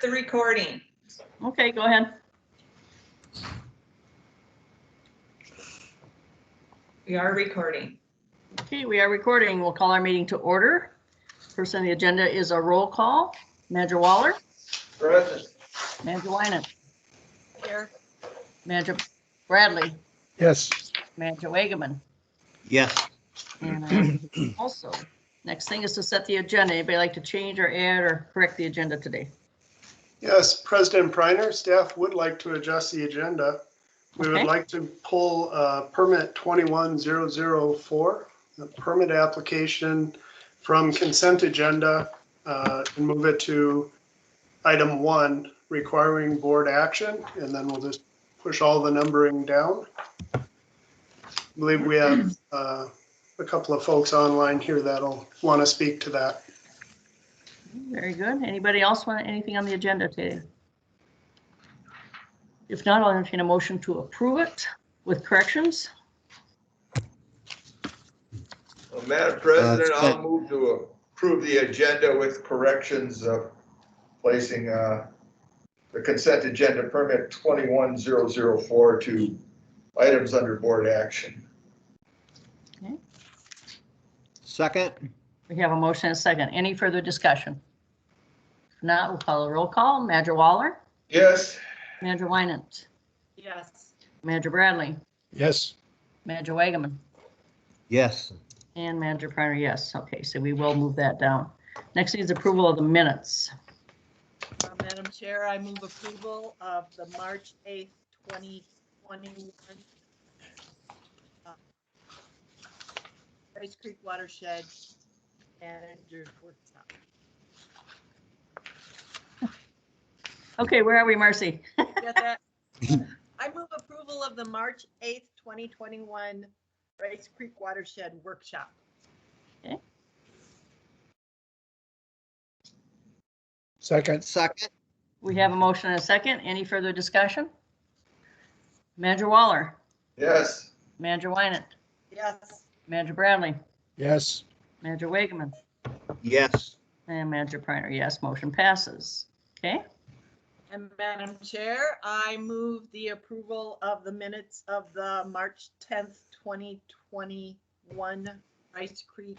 the recording. Okay, go ahead. We are recording. Okay, we are recording. We'll call our meeting to order. First on the agenda is a roll call. Manager Waller. Present. Manager Winant. Here. Manager Bradley. Yes. Manager Wageman. Yes. And also, next thing is to set the agenda. Anybody like to change or add or correct the agenda today? Yes, President Preiner, staff would like to adjust the agenda. We would Okay. like to pull permit 21004, the permit application from consent agenda and move it to item 1, requiring board action, and then we'll just push all the numbering down. I believe we have a couple of folks online here that'll want to speak to that. Very good. Anybody else want anything on the agenda today? If not, I'll entertain a motion to approve it with corrections. Well, Madam President, I'll move to approve the agenda with corrections of placing the consent agenda permit 21004 to items under board action. Okay. Second. We have a motion and a second. Any further discussion? If not, we'll call a roll call. Manager Waller. Yes. Manager Winant. Yes. Manager Bradley. Yes. Manager Wageman. Yes. And Manager Pryor, yes. Okay, so we will move that down. Next is approval of the minutes. Madam Chair, I move approval of the March 8th, 2021 Rice Creek Watershed Manager's Workshop. Okay, where are we, Marcy? Get that? I move approval of the March 8th, 2021 Rice Creek Watershed Workshop. Second. Second. We have a motion and a second. Any further discussion? Manager Waller. Yes. Manager Winant. Yes. Manager Bradley. Yes. Manager Wageman. Yes. And Manager Pryor, yes. Motion passes. Okay. And Madam Chair, I move the approval of the minutes of the March 10th, 2021 Rice Creek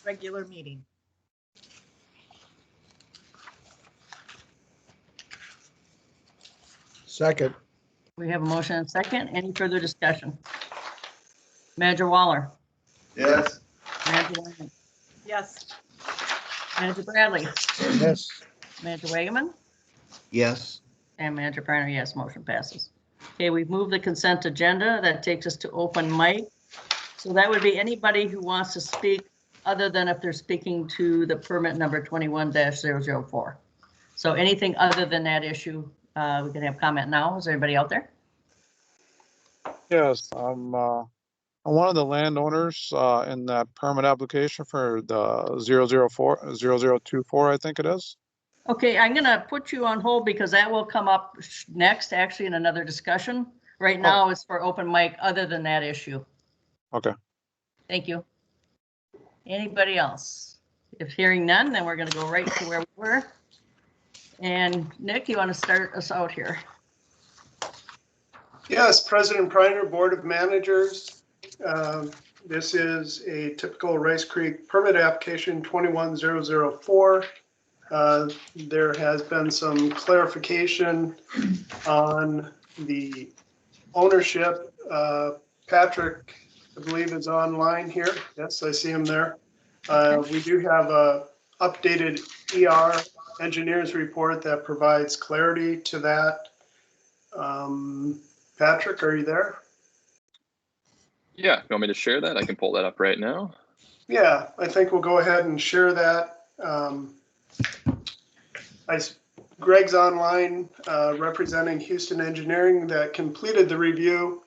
regular meeting. Second. We have a motion and a second. Any further discussion? Manager Waller. Yes. Manager Winant. Yes. Manager Bradley. Yes. Manager Wageman. Yes. And Manager Pryor, yes. Motion passes. Okay, we've moved the consent agenda. That takes us to open mic. So that would be anybody who wants to speak other than if they're speaking to the permit number 21-004. So anything other than that issue, we can have comment now. Is there anybody out there? Yes, I'm one of the landowners in that permit application for the 0024, I think it is. Okay, I'm gonna put you on hold because that will come up next, actually, in another discussion. Right now, it's for open mic other than that issue. Okay. Thank you. Anybody else? If hearing none, then we're gonna go right to where we were. And Nick, you want to start us out here? Yes, President Preiner, Board of Managers. This is a typical Rice Creek permit application 21004. There has been some clarification on the ownership. Patrick, I believe, is online here. Yes, I see him there. We do have a updated ER engineer's report that provides clarity to that. Patrick, are you there? Yeah, you want me to share that? I can pull that up right now. Yeah, I think we'll go ahead and share that. Greg's online representing Houston Engineering that completed the review.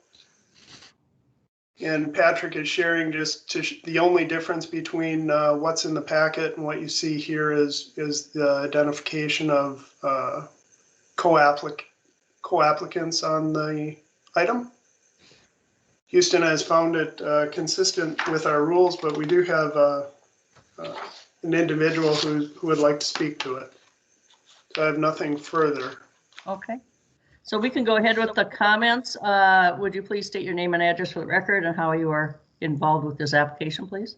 And Patrick is sharing just the only difference between what's in the packet and what you see here is the identification of co-applicants on the item. Houston has found it consistent with our rules, but we do have an individual who would like to speak to it. I have nothing further. Okay. So we can go ahead with the comments. Would you please state your name and address for the record and how you are involved with this application, please?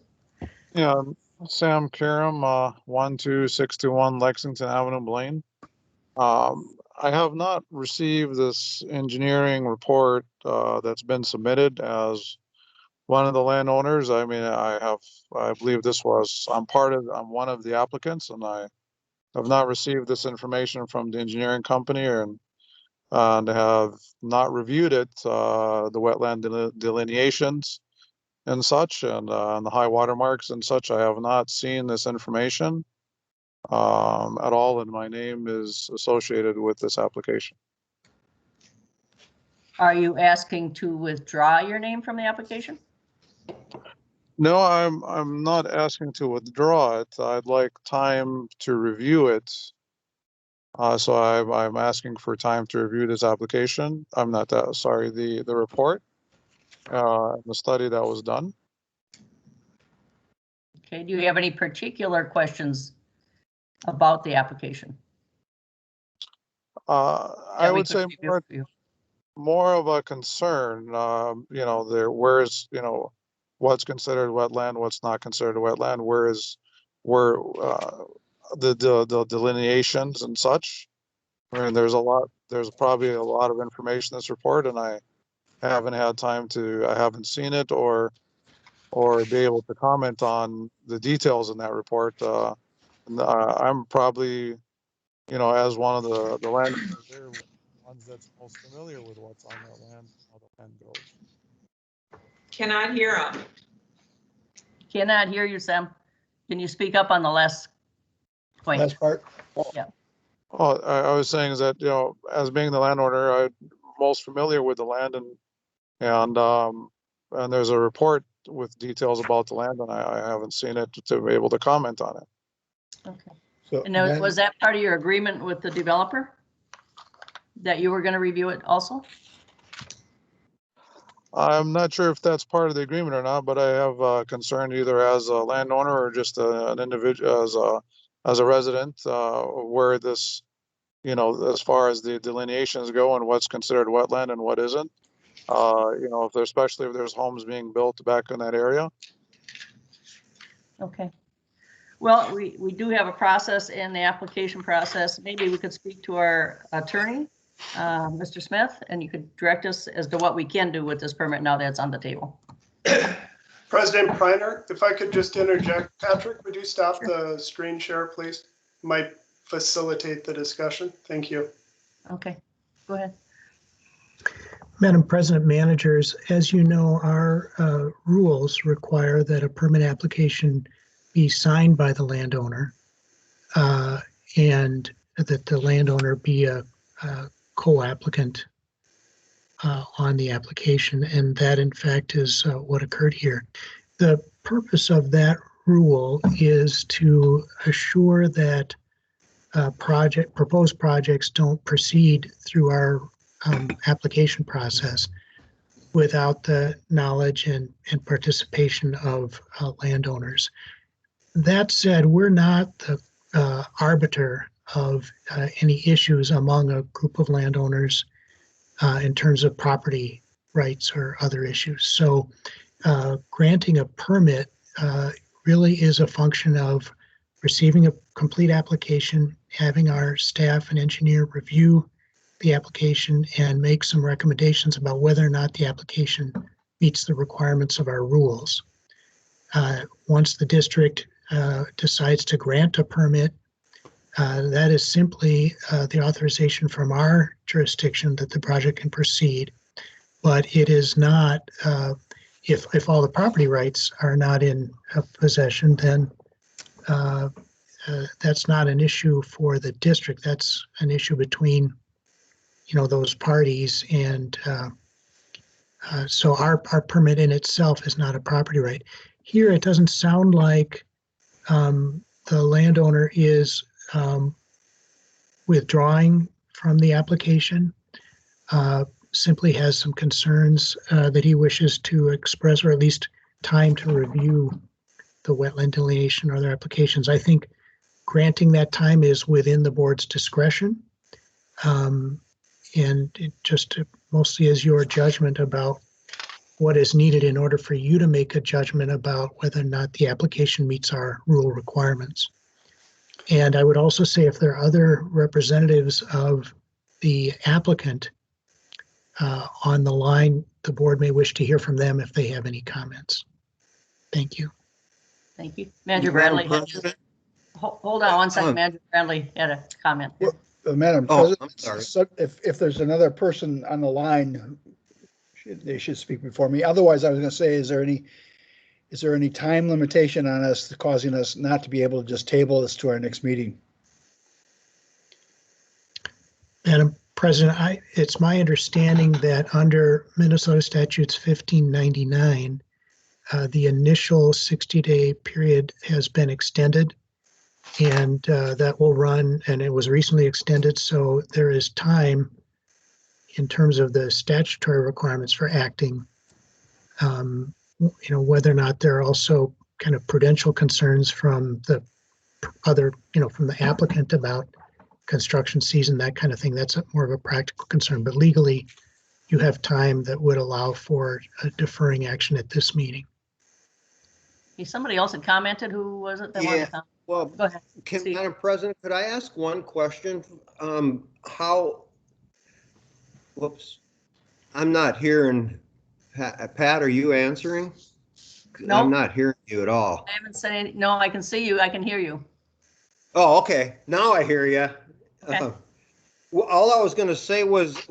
Yeah, Sam Karam, 12621 Lexington Avenue, Blaine. I have not received this engineering report that's been submitted as one of the landowners. I mean, I believe I'm one of the applicants, and I have not received this information from the engineering company and have not reviewed it, the wetland delineations and such, and the high water marks and such. I have not seen this information at all, and my name is associated with this application. Are you asking to withdraw your name from the application? No, I'm not asking to withdraw it. I'd like time to review it. So I'm asking for time to review this application. I'm not that, sorry, the report, the study that was done. Okay, do you have any particular questions about the application? I would say more of a concern, you know, what's considered wetland, what's not considered wetland, where the delineations and such. I mean, there's probably a lot of information in this report, and I haven't seen it or be able to comment on the details in that report. I'm probably, you know, as one of the landowners there, ones that's most familiar with what's on that land, how the land goes. Cannot hear him. Cannot hear you, Sam. Can you speak up on the last point? Last part. Yeah. Oh, I was saying is that, you know, as being the landowner, I'm most familiar with the land, and there's a report with details about the land, and I haven't seen it to be able to comment on it. Okay. So And now, was that part of your agreement with the developer? That you were going to review it also? I'm not sure if that's part of the agreement or not, but I have concern either as a landowner or just an individual, as a resident, where this, you know, as far as the delineations go and what's considered wetland and what isn't. You know, especially if there's homes being built back in that area. Okay. Well, we do have a process in the application process. Maybe we could speak to our attorney, Mr. Smith, and you could direct us as to what we can do with this permit now that it's on the table. President Preiner, if I could just interject, Patrick, would you stop the screen share, please? Might facilitate the discussion. Thank you. Okay, go ahead. Madam President, managers, as you know, our rules require that a permit application be signed by the landowner and that the landowner be a co-applicant on the application. And that, in fact, is what occurred here. The purpose of that rule is to assure that proposed projects don't proceed through our application process without the knowledge and participation of landowners. That said, we're not the arbiter of any issues among a group of landowners in terms of property rights or other issues. So granting a permit really is a function of receiving a complete application, having our staff and engineer review the application and make some recommendations about whether or not the application meets the requirements of our rules. Once the district decides to grant a permit, that is simply the authorization from our jurisdiction that the project can proceed. But it is not, if all the property rights are not in possession, then that's not an issue for the district. That's an issue between, you know, those parties. And so our permit in itself is not a property right. Here, it doesn't sound like the landowner is withdrawing from the application, simply has some concerns that he wishes to express, or at least time to review the wetland delineation or other applications. I think granting that time is within the board's discretion. And it just mostly is your judgment about what is needed in order for you to make a judgment about whether or not the application meets our rule requirements. And I would also say if there are other representatives of the applicant on the line, the board may wish to hear from them if they have any comments. Thank you. Thank you. Manager Madam Bradley. President? Hold on one second. Manager Bradley had a comment. Well, Madam Oh, I'm President, sorry. if there's another person on the line, they should speak before me. Otherwise, I was gonna say, is there any time limitation on us causing us not to be able to just table this to our next meeting? Madam President, it's my understanding that under Minnesota statutes 1599, the initial 60-day period has been extended, and that will run, and it was recently extended, so there is time in terms of the statutory requirements for acting. Whether or not there are also kind of prudential concerns from the other, from the applicant about construction season, that kind of thing. That's more of a practical concern, but legally you have time that would allow for deferring action at this meeting. Okay, somebody else had commented. Who was it that wanted Yeah, to comment? well, Go ahead. Steve. Madam President, could I ask one question? Whoops, I'm not hearing, Pat, are you answering? No. I'm not hearing you at all. I haven't said any, no, I can see you. I can hear you. Oh, okay, now I hear you. Okay. Well, all I was gonna say was,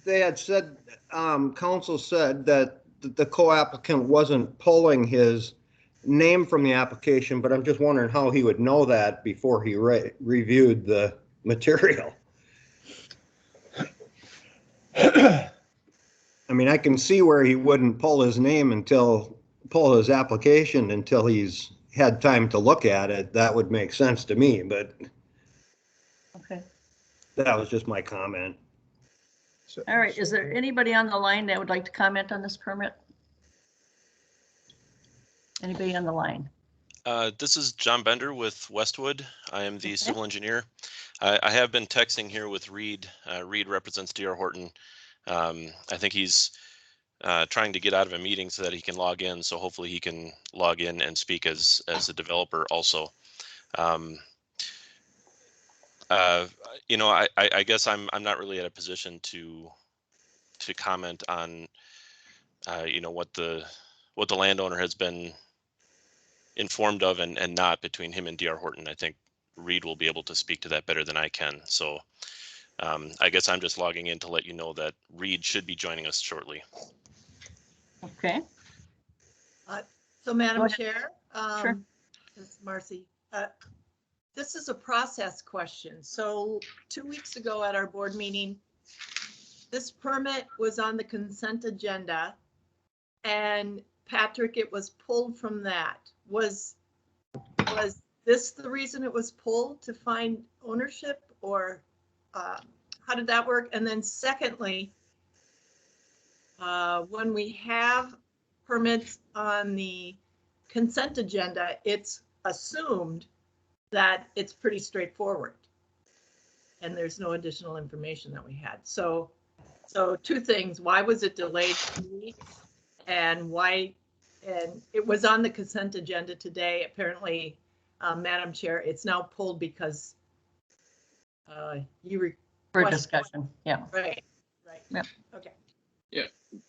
they had said, council said that the co-applicant wasn't pulling his name from the application, but I'm just wondering how he would know that before he reviewed the material. I mean, I can see where he wouldn't pull his application until he's had time to look at it. That would make sense to me, but Okay. that was just my comment. All right. Is there anybody on the line that would like to comment on this permit? Anybody on the line? This is John Bender with Westwood. I am the civil engineer. I have been texting here with Reed. Reed represents D.R. Horton. I think he's trying to get out of a meeting so that he can log in. So hopefully he can log in and speak as a developer also. I guess I'm not really at a position to comment on what the landowner has been informed of and not between him and D.R. Horton. I think Reed will be able to speak to that better than I can. So I guess I'm just logging in to let you know that Reed should be joining us shortly. Okay. So Go Madam ahead. Chair, Sure. this is Marcy. This is a process question. So 2 weeks ago at our board meeting, this permit was on the consent agenda, and Patrick, it was pulled from that. Was this the reason it was pulled, to find ownership, or how did that work? And then secondly, when we have permits on the consent agenda, it's assumed that it's pretty straightforward and there's no additional information that we had. So two things: why was it delayed 2 weeks, and why? And it was on the consent agenda today. Apparently, Madam Chair, it's now pulled because you For requested. discussion. Yeah. Right. Yep. Okay.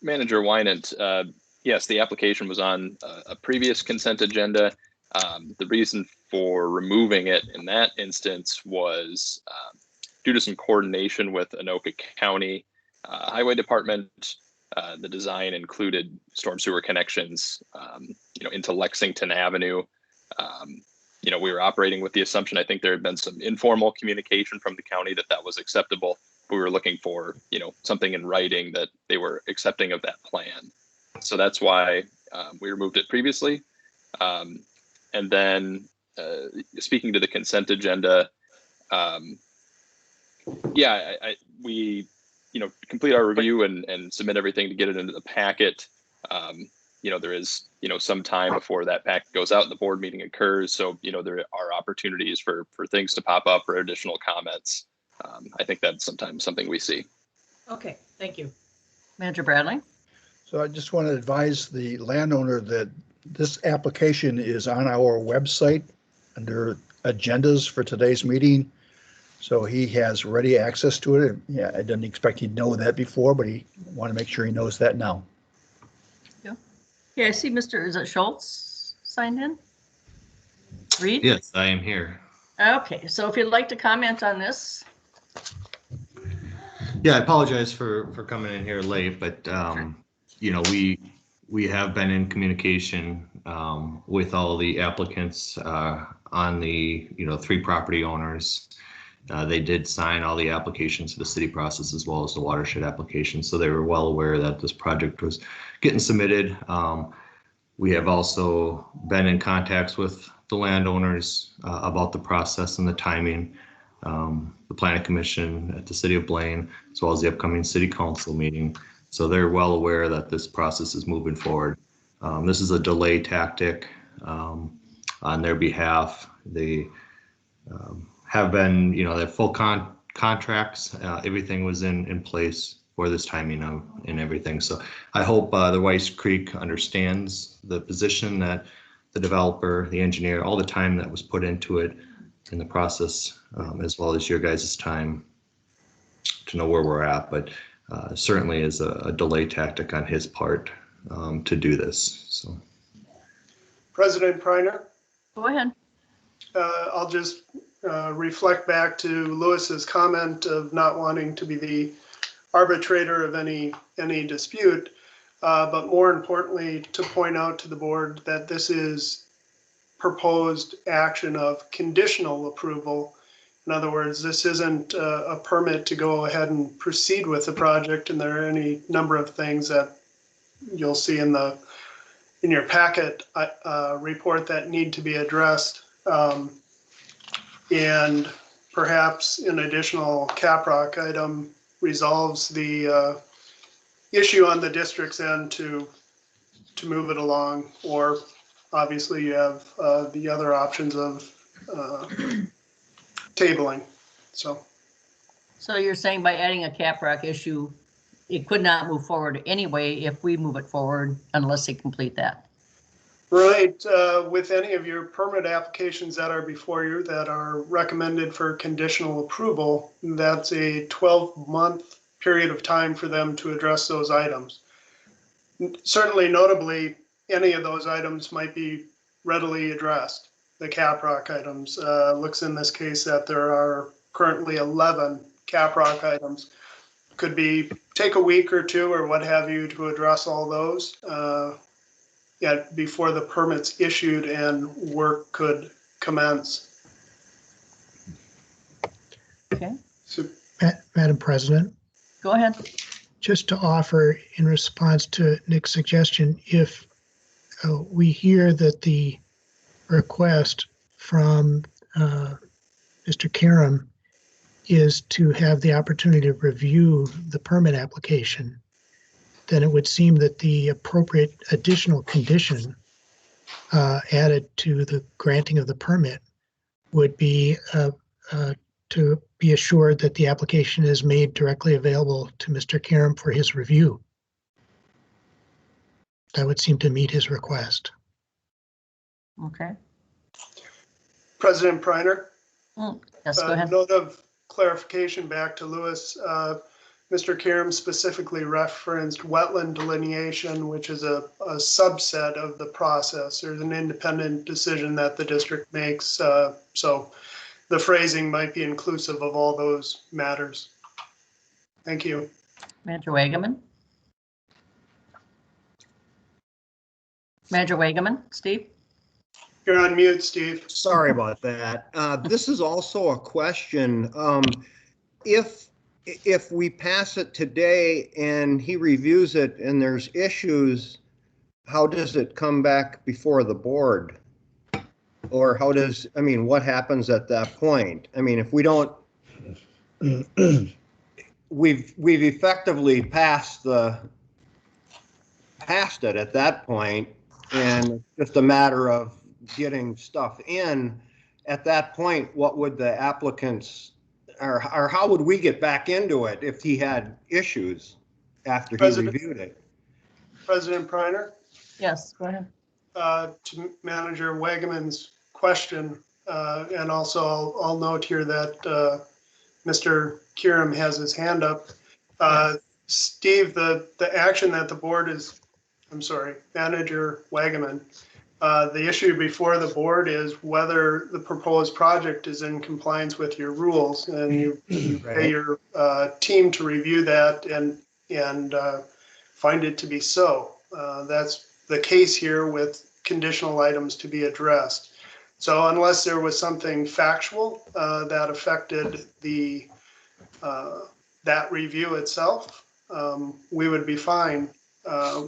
Manager Wynant, yes, the application was on a previous consent agenda. The reason for removing it in that instance was due to some coordination with Anoka County Highway Department. The design included storm sewer connections, into Lexington Avenue. We were operating with the assumption, I think there had been some informal communication from the county that was acceptable. We were looking for, something in writing that they were accepting of that plan. So that's why we removed it previously. And then speaking to the consent agenda, we complete our review and submit everything to get it into the packet. there is, some time before that packet goes out and the board meeting occurs. So, there are opportunities for things to pop up or additional comments. I think that's sometimes something we see. Okay, thank you. Manager Bradley? So I just want to advise the landowner that this application is on our website under agendas for today's meeting. So he has ready access to it. Yeah, I didn't expect he'd know that before, but he want to make sure he knows that now. Yeah, I see is it Schultz signed in? Reed? Yes, I am here. Okay, so if you'd like to comment on this. Yeah, I apologize for coming in here late, but we have been in communication with all the applicants on the 3 property owners. They did sign all the applications to the city process as well as the watershed application, so they were well aware that this project was getting submitted. We have also been in contacts with the landowners about the process and the timing. The Planning Commission at the City of Blaine, as well as the upcoming City Council meeting. So they're well aware that this process is moving forward. This is a delay tactic on their behalf. They have been, they have full contracts. Everything was in place for this timing and everything. So I hope the Weiss Creek understands the position that the developer, the engineer, all the time that was put into it in the process, as well as your guys' time to know where we're at, but certainly is a delay tactic on his part to do this. So, President Preiner, Go ahead. I'll just reflect back to Lewis's comment of not wanting to be the arbitrator of any dispute, but more importantly, to point out to the board that this is proposed action of conditional approval. In other words, this isn't a permit to go ahead and proceed with the project, and there are any number of things that you'll see in your packet report that need to be addressed. And perhaps an additional caprock item resolves the issue on the district's end to move it along, or obviously you have the other options of tabling. So you're saying by adding a caprock issue, it could not move forward anyway if we move it forward unless they complete that. Right, with any of your permit applications that are before you that are recommended for conditional approval, that's a 12-month period of time for them to address those items. Certainly, notably, any of those items might be readily addressed. The caprock items, looks in this case that there are currently 11 caprock items. Could be take a week or two or what have you to address all those. Before the permit's issued and work could commence. Okay. So, Madam President, Go ahead. just to offer in response to Nick's suggestion, if we hear that the request from Mr. Karam is to have the opportunity to review the permit application, then it would seem that the appropriate additional condition added to the granting of the permit would be to be assured that the application is made directly available to Mr. Karam for his review. That would seem to meet his request. Okay. President Preiner? Yes, go ahead. Note of clarification back to Lewis. Mr. Karam specifically referenced wetland delineation, which is a subset of the process. There's an independent decision that the district makes. So the phrasing might be inclusive of all those matters. Thank you. Manager Wagaman? Manager Wagaman, Steve? You're on mute, Steve. Sorry about that. This is also a question. If we pass it today and he reviews it and there's issues, how does it come back before the board? Or what happens at that point? I mean, if we don't, we've effectively passed the past it at that point, and it's just a matter of getting stuff in. At that point, what would the applicants, or how would we get back into it if he had issues after he President- reviewed it? President Priner, Yes, go ahead. to Manager Wagaman's question, and also I'll note here that Mr. Kieram has his hand up. Steve, the action that the board is, I'm sorry, Manager Wagaman, the issue before the board is whether the proposed project is in compliance with your rules, and you pay your team to review that and find it to be so. That's the case here with conditional items to be addressed. So unless there was something factual that affected the that review itself, we would be fine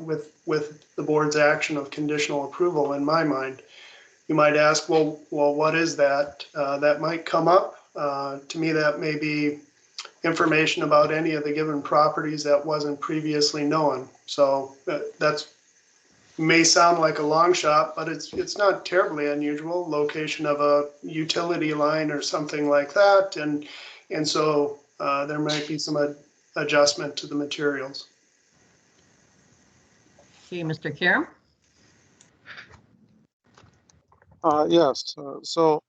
with the board's action of conditional approval in my mind. You might ask, well, what is that? That might come up. To me, that may be information about any of the given properties that wasn't previously known. So that's may sound like a long shot, but it's not terribly unusual. Location of a utility line or something like that, and so there might be some adjustment to the materials. Okay, Mr. Kieram? Yes, so,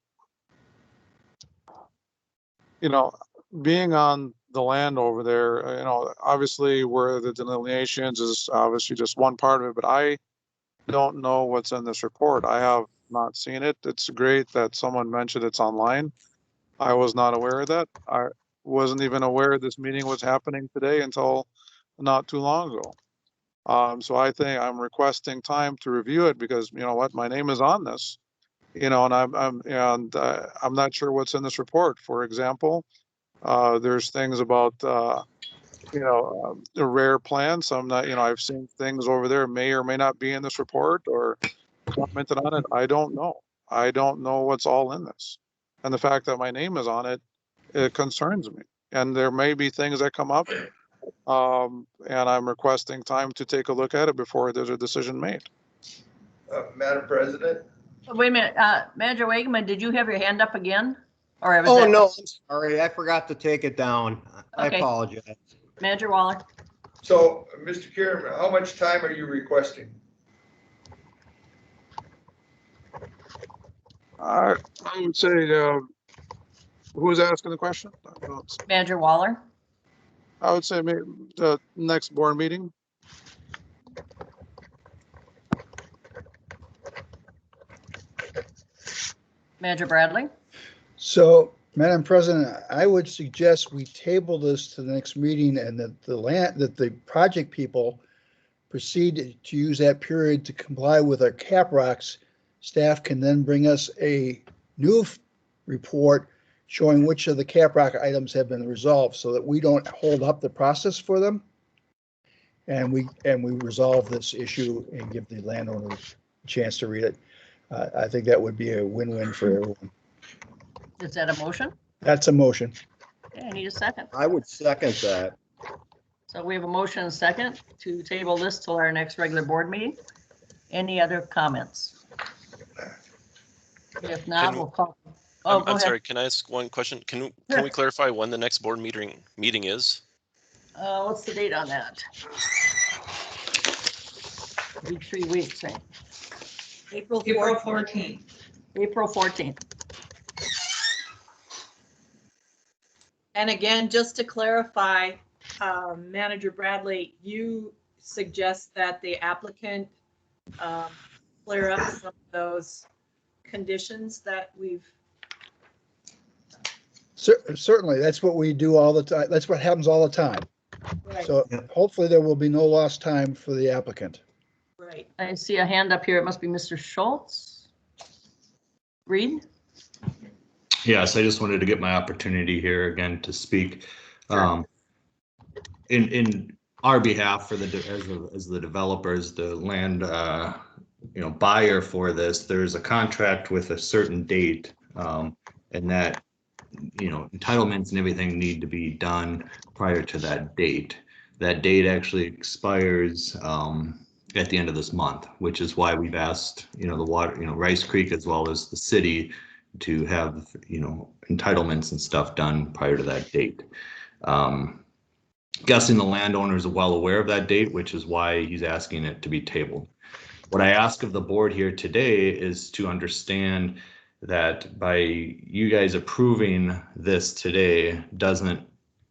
being on the land over there, obviously where the delineations is obviously just one part of it, but I don't know what's in this report. I have not seen it. It's great that someone mentioned it's online. I was not aware of that. I wasn't even aware this meeting was happening today until not too long ago. So I think I'm requesting time to review it because you know what, my name is on this, and I'm not sure what's in this report. For example, there's things about the rare plants. I'm not, I've seen things over there may or may not be in this report or commented on it. I don't know. I don't know what's all in this, and the fact that my name is on it, it concerns me. And there may be things that come up. And I'm requesting time to take a look at it before there's a decision made. Madam President? Wait a minute, Manager Wagaman, did you have your hand up again? Or was Oh, that- no, I'm sorry. I forgot to take it down. I Okay. apologize. Manager Waller? So, Mr. Kieran, how much time are you requesting? I would say, who's asking the question? Manager Waller? I would say maybe the next board meeting. Manager Bradley? So, Madam President, I would suggest we table this to the next meeting and that the project people proceed to use that period to comply with our cap rocks. Staff can then bring us a new report showing which of the cap rock items have been resolved so that we don't hold up the process for them. And we resolve this issue and give the landowner a chance to read it. I think that would be a win-win for everyone. Is that a motion? That's a motion. Okay, I need a second. I would second that. So we have a motion and a second to table this till our next regular board meeting. Any other comments? If not, we'll call. Oh, go I'm ahead. sorry, can I ask one question? Can we clarify when the next board meeting is? What's the date on that? 3 weeks, right? April 14th. April 14th. And again, just to clarify, Manager Bradley, you suggest that the applicant clear up some of those conditions that we've. Certainly, that's what we do all the time. That's what happens all the time. Right. So hopefully there will be no lost time for the applicant. Right. I see a hand up here. It must be Mr. Schultz. Reed? Yes, I just wanted to get my opportunity here again to speak. Sure. In our behalf for as the developers, the land buyer for this, there's a contract with a certain date, and that entitlements and everything need to be done prior to that date. That date actually expires at the end of this month, which is why we've asked, Rice Creek as well as the city to have, entitlements and stuff done prior to that date. Guessing the landowners are well aware of that date, which is why he's asking it to be tabled. What I ask of the board here today is to understand that by you guys approving this today doesn't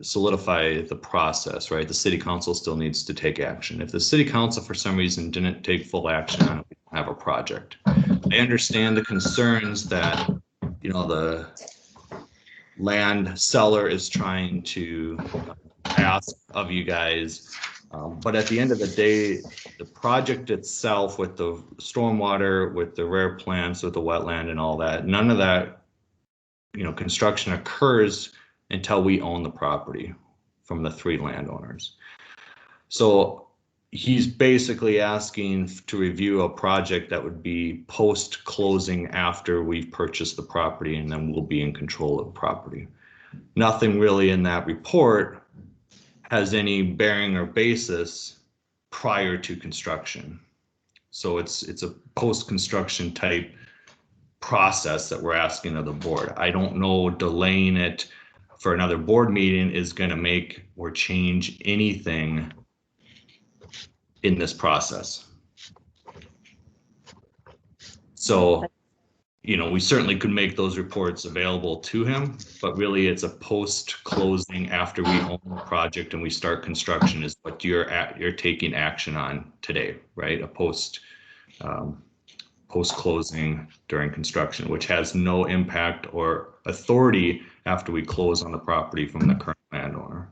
solidify the process, right? The city council still needs to take action. If the city council for some reason didn't take full action on it, we don't have a project. I understand the concerns that, the land seller is trying to ask of you guys. But at the end of the day, the project itself with the stormwater, with the rare plants, with the wetland and all that, none of that, construction occurs until we own the property from the 3 landowners. So he's basically asking to review a project that would be post-closing after we've purchased the property, and then we'll be in control of the property. Nothing really in that report has any bearing or basis prior to construction. So it's a post-construction type process that we're asking of the board. I don't know delaying it for another board meeting is going to make or change anything in this process. So, we certainly could make those reports available to him, but really it's a post-closing after we own the project and we start construction is what you're taking action on today, right? A post-closing during construction, which has no impact or authority after we close on the property from the current landowner.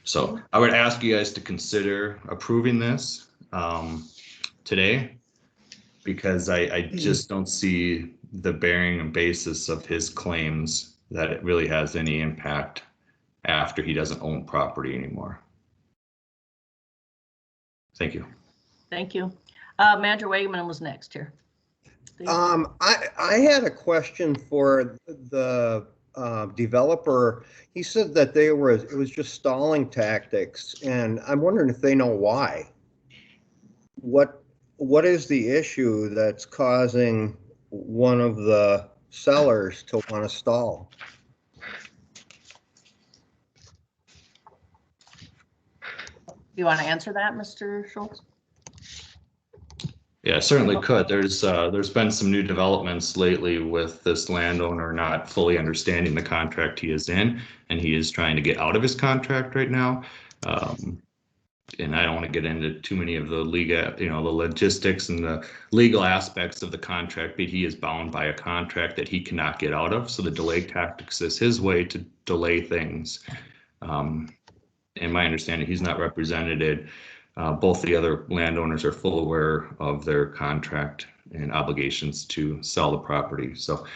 So I would ask you guys to consider approving this today, because I just don't see the bearing and basis of his claims that it really has any impact after he doesn't own property anymore. Thank you. Thank you. Manager Wageman was next here. I had a question for the developer. He said that it was just stalling tactics, and I'm wondering if they know why. What is the issue that's causing one of the sellers to want to stall? You want to answer that, Mr. Schultz? Yeah, certainly could. There's been some new developments lately with this landowner not fully understanding the contract he is in, and he is trying to get out of his contract right now. And I don't want to get into too many of the legal, the logistics and the legal aspects of the contract, but he is bound by a contract that he cannot get out of. So the delay tactics is his way to delay things. In my understanding, he's not represented. Both the other landowners are full aware of their contract and obligations to sell the property. So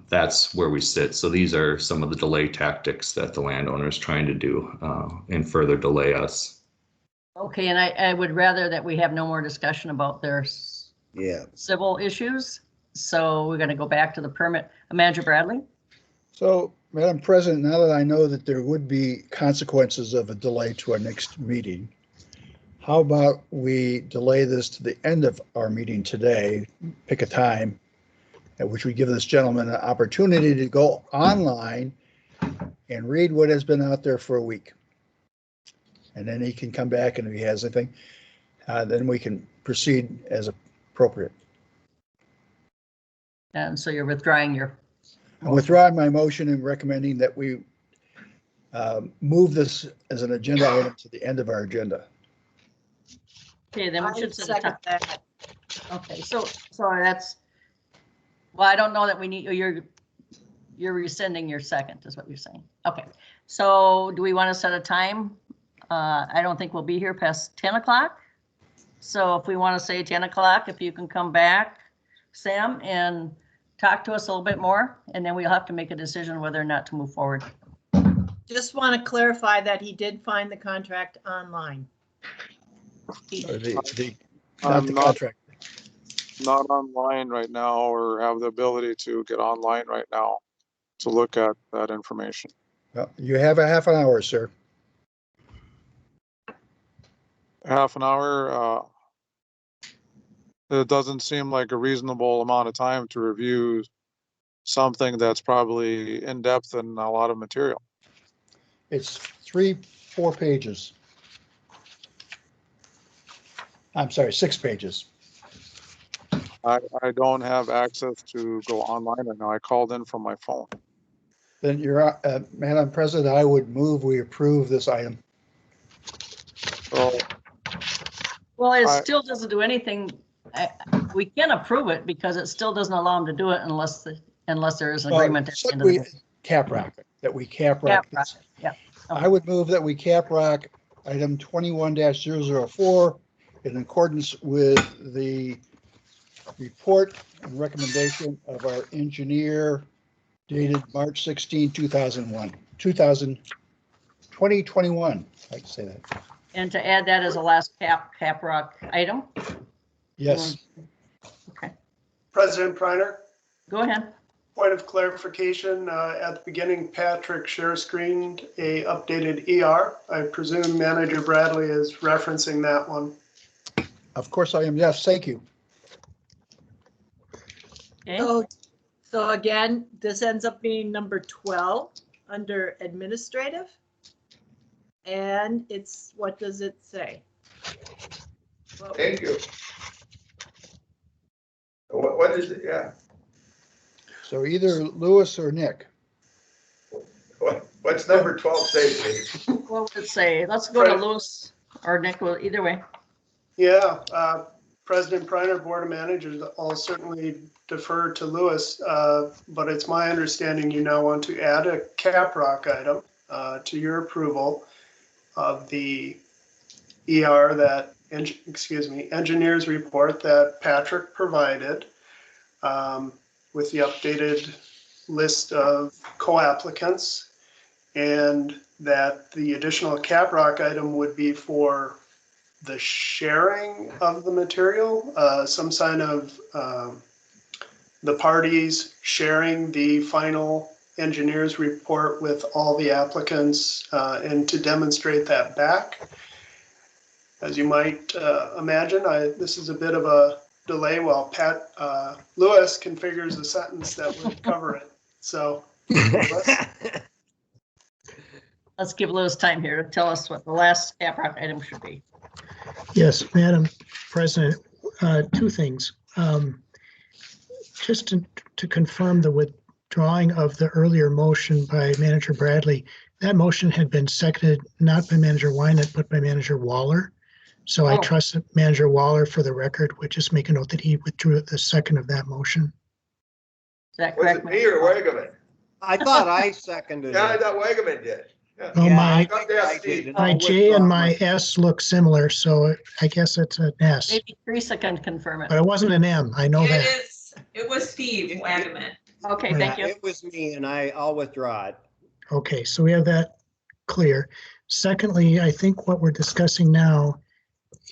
that's where we sit. So these are some of the delay tactics that the landowner is trying to do and further delay us. Okay, and I would rather that we have no more discussion about their civil issues. So we're going to go back to the permit. Manager Bradley? So, Madam President, now that I know that there would be consequences of a delay to our next meeting, how about we delay this to the end of our meeting today, pick a time at which we give this gentleman an opportunity to go online and read what has been out there for a week. And then he can come back, and if he has anything, then we can proceed as appropriate. And so you're withdrawing your... I'm withdrawing my motion and recommending that we move this as an agenda item to the end of our agenda. Okay, then we should set a time. Second that. Okay, so that's, well, I don't know that we need, you're rescinding your second is what you're saying. Okay, so do we want to set a time? I don't think we'll be here past 10 o'clock. So if we want to say 10 o'clock, if you can come back, Sam, and talk to us a little bit more, and then we'll have to make a decision whether or not to move forward. Just want to clarify that he did find the contract online. Or the I'm contract. not online right now, or have the ability to get online right now to look at that information. Well, you have a half an hour, sir. half an hour. It doesn't seem like a reasonable amount of time to review something that's probably in depth and a lot of material. It's 4 pages. I'm sorry, 6 pages. I don't have access to go online right now. I called in from my phone. Then Madam President, I would move we approve this item. So Well, it I- still doesn't do anything. We can approve it because it still doesn't allow them to do it unless there is an agreement. at the end of the day. Cap rock, that we cap Cap rock rock, this. yeah. I would move that we cap rock item 21-004 in accordance with the report and recommendation of our engineer dated March 16, 2021. I can say that. And to add that as a last cap rock item? Yes. Okay, President Priner, go ahead. point of clarification, at the beginning, Patrick share screened a updated ER. I presume Manager Bradley is referencing that one. Of course I am. Yes, thank you. Okay, So again, this ends up being number 12 under administrative. And it's, what does it say? Well, Thank you. What is it? Yeah. So either Lewis or Nick. What's number 12 say, please? what would it say? Let's go to Lewis or Nick, either way. Yeah, President Priner, Board of Managers, I'll certainly defer to Lewis, but it's my understanding you now want to add a cap rock item to your approval of the ER that, engineer's report that Patrick provided with the updated list of co-applicants, and that the additional cap rock item would be for the sharing of the material, some sign of the parties sharing the final engineer's report with all the applicants, and to demonstrate that back. As you might imagine, this is a bit of a delay while Lewis configures the sentence that would cover it. So, Lewis? Let's give Lewis time here to tell us what the last cap rock item should be. Yes, Madam President, 2 things. Just to confirm the withdrawing of the earlier motion by Manager Bradley, that motion had been seconded not by Manager Wynant, but by Manager Waller. So I trust that Manager Waller, for the record, would just make a note that he withdrew the second of that motion. Is that Was correct? it me or Wagaman? I thought I seconded Yeah, I it. thought Wagaman did. Yeah. Well, Yeah, my- I think I did, and My I'll J and withdraw my S look similar, so I guess it's an S, Maybe Teresa can confirm but it. it wasn't an M. I know that. It was Steve Wagaman. Okay, Yeah, thank you. it was me, and I'll withdraw it. Okay, so we have that clear. Secondly, I think what we're discussing now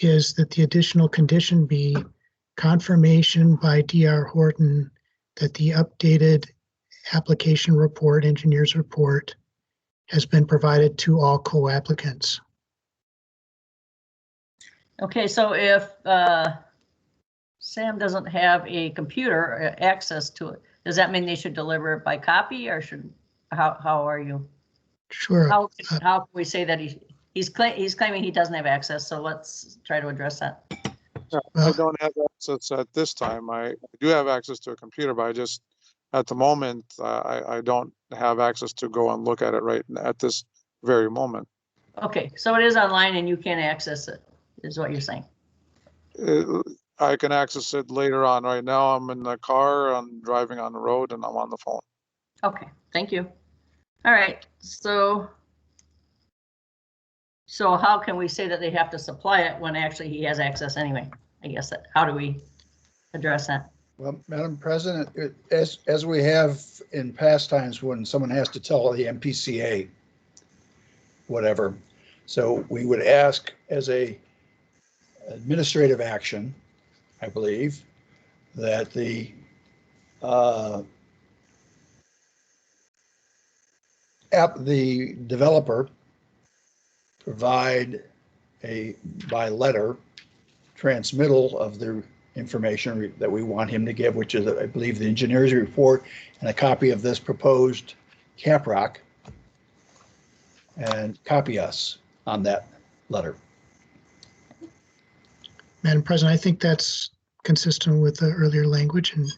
is that the additional condition be confirmation by DR Horton that the updated application report, engineer's report, has been provided to all co-applicants. Okay, so if Sam doesn't have a computer access to it, does that mean they should deliver it by copy, or how are you? Sure. How can we say that he's claiming he doesn't have access, so let's try to address that. I don't have access at this time. I do have access to a computer, but at the moment, I don't have access to go and look at it right at this very moment. Okay, so it is online and you can access it, is what you're saying. I can access it later on. Right now, I'm in the car, I'm driving on the road, and I'm on the phone. Okay, thank you. All right, so how can we say that they have to supply it when actually he has access anyway? I guess how do we address that? Well, Madam President, as we have in past times when someone has to tell the MPCA, whatever, so we would ask as a administrative action, I believe, that the developer provide by letter, transmittal of the information that we want him to give, which is, I believe, the engineer's report and a copy of this proposed caprock, and copy us on that letter. Madam President, I think that's consistent with the earlier language and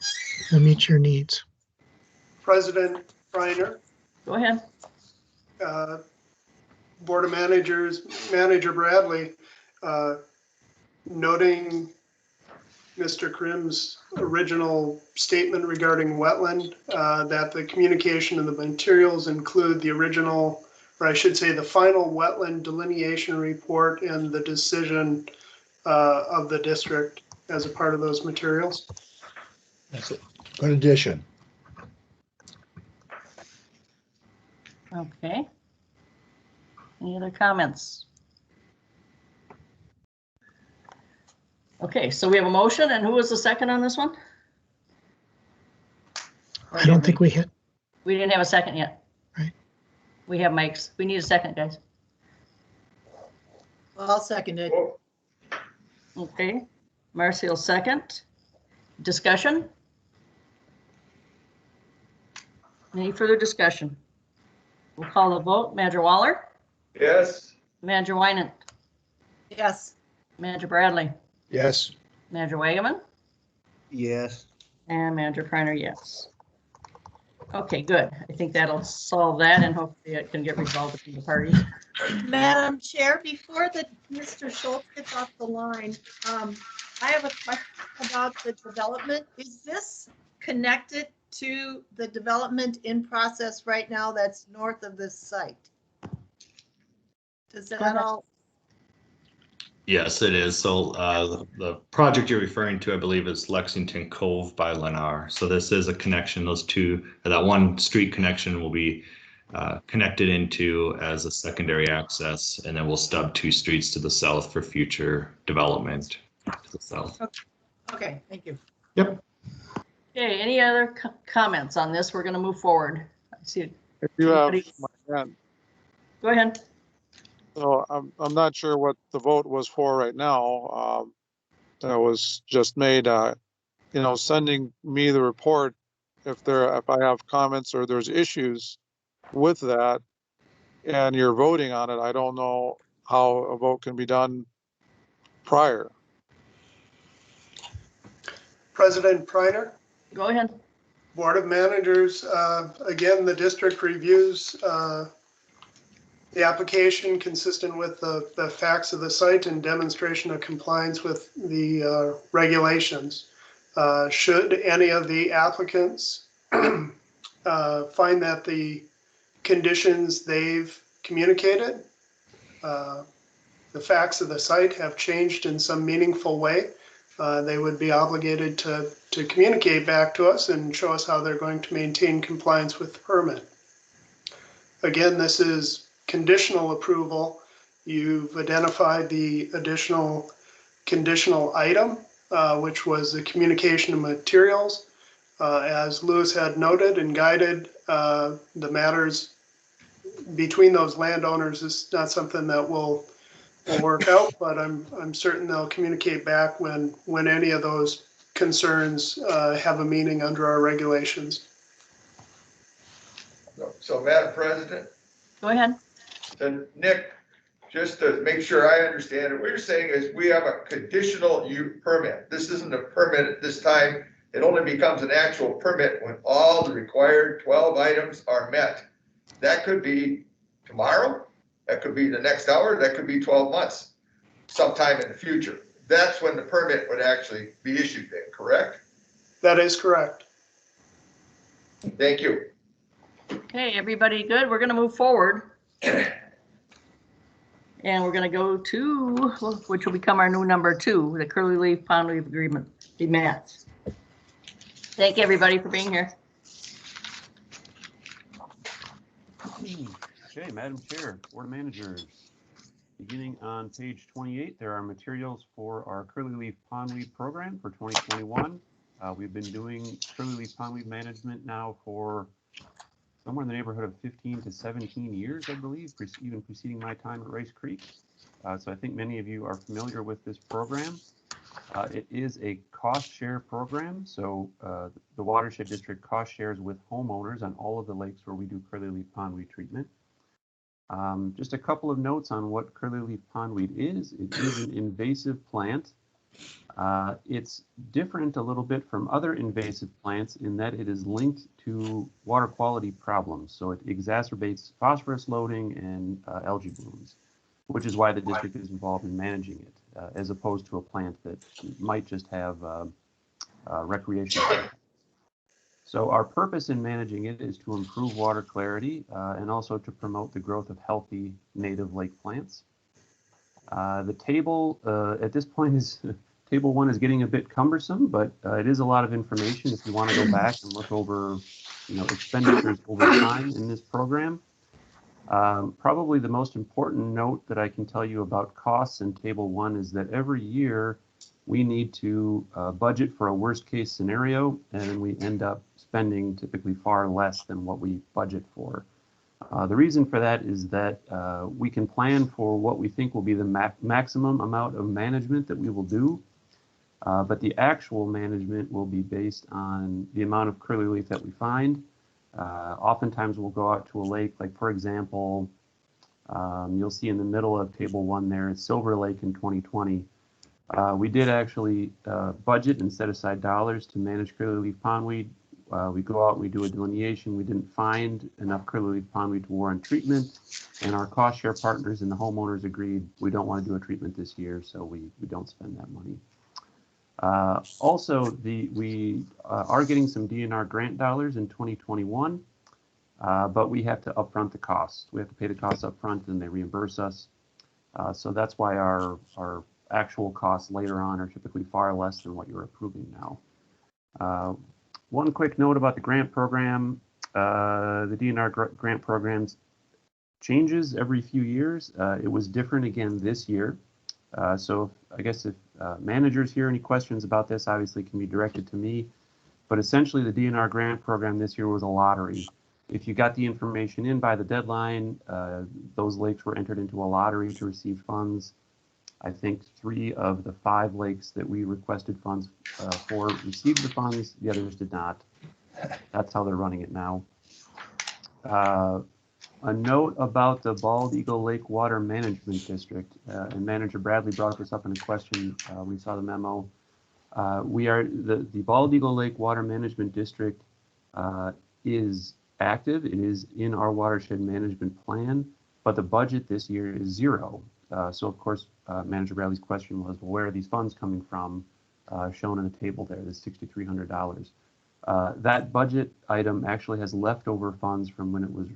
will meet your needs. President Reiner, Go ahead. Board of Managers, Manager Bradley, noting Mr. Krim's original statement regarding wetland, that the communication and the materials include the original, or I should say the final wetland delineation report and the decision of the district as a part of those materials. That's a good addition. Okay. Any other comments? Okay, so we have a motion, and who was the second on this one? I don't think we hit. We didn't have a second yet. Right. We have Mike's. We need a second, guys. I'll second it. Oh, Okay, Marcio second. Discussion? Any further discussion? We'll call the vote. Manager Waller? yes, Manager Winant? Yes. Manager Bradley? Yes, Manager Wagaman? Yes. And Manager Kreiner, yes. Okay, good. I think that'll solve that, and hopefully it can get resolved between the parties. Madam Chair, before Mr. Schultz gets off the line, I have a question about the development. Is this connected to the development in process right now that's north of this site? Does that all? Yes, it is. So the project you're referring to, I believe, is Lexington Cove by Lennar. So this is a connection. Those two, that one street connection will be connected into as a secondary access, and then we'll stub 2 streets to the south for future development to the south. Okay, thank you. Yep. Okay, any other comments on this? We're going to move forward. I see. If you have Anybody? my hand. Go ahead. So I'm not sure what the vote was for right now. That was just made, you know, sending me the report if I have comments or there's issues with that and you're voting on it. I don't know how a vote can be done prior. President Reiner, Go ahead. Board of Managers, again, the district reviews the application consistent with the facts of the site and demonstration of compliance with the regulations. Should any of the applicants find that the conditions they've communicated, the facts of the site have changed in some meaningful way, they would be obligated to communicate back to us and show us how they're going to maintain compliance with the permit. Again, this is conditional approval. You've identified the additional conditional item, which was the communication of materials. As Lewis had noted and guided, the matters between those landowners is not something that will work out, but I'm certain they'll communicate back when any of those concerns have a meaning under our regulations. so Madam President, Go ahead. and Nick, just to make sure I understand it, what you're saying is we have a conditional use permit. This isn't a permit at this time. It only becomes an actual permit when all the required 12 items are met. That could be tomorrow, that could be the next hour, that could be 12 months, sometime in the future. That's when the permit would actually be issued then, correct? That is correct. Thank you. Okay, everybody good? We're going to move forward. And we're going to go to, which will become our new number 2, the Curly Leaf Pond Leaf Agreement, the mats. Thank everybody for being here. Okay, Madam Chair, Board of Managers. Beginning on page 28, there are materials for our Curly Leaf Pond Weed program for 2021. We've been doing Curly Leaf Pond Weed management now for somewhere in the neighborhood of 15 to 17 years, I believe, even preceding my time at Rice Creek. So I think many of you are familiar with this program. It is a cost share program. So the Watershed District cost shares with homeowners on all of the lakes where we do curly-leaf pondweed treatment. Just a couple of notes on what curly-leaf pondweed is. It is an invasive plant. It's different a little bit from other invasive plants in that it is linked to water quality problems. So it exacerbates phosphorus loading and algae blooms, which is why the district is involved in managing it, as opposed to a plant that might just have recreational. So our purpose in managing it is to improve water clarity and also to promote the growth of healthy native lake plants. The table at this point is table 1 is getting a bit cumbersome, but it is a lot of information if you want to go back and look over, expenditures over time in this program. Probably the most important note that I can tell you about costs in table 1 is that every year we need to budget for a worst case scenario, and we end up spending typically far less than what we budget for. The reason for that is that we can plan for what we think will be the maximum amount of management that we will do, but the actual management will be based on the amount of curly leaf that we find. Oftentimes we'll go out to a lake, like for example, you'll see in the middle of table 1 there, it's Silver Lake in 2020. We did actually budget and set aside dollars to manage curly leaf pondweed. We go out, we do a delineation. We didn't find enough curly leaf pondweed to warrant treatment, and our cost share partners and the homeowners agreed we don't want to do a treatment this year, so we don't spend that money. Also, we are getting some DNR grant dollars in 2021, but we have to upfront the costs. We have to pay the costs upfront, and they reimburse us. So that's why our actual costs later on are typically far less than what you're approving now. One quick note about the grant program. The DNR grant programs changes every few years. It was different again this year. So I guess if managers hear any questions about this, obviously can be directed to me. But essentially the DNR grant program this year was a lottery. If you got the information in by the deadline, those lakes were entered into a lottery to receive funds. I think 3 of the 5 lakes that we requested funds for received the funds, the others did not. That's how they're running it now. A note about the Bald Eagle Lake Water Management District, and Manager Bradley brought this up in a question. We saw the memo. We are the Bald Eagle Lake Water Management District is active. It is in our watershed management plan, but the budget this year is 0. So of course, Manager Bradley's question was, well, where are these funds coming from? Shown in the table there, the $6,300. That budget item actually has leftover funds from when it was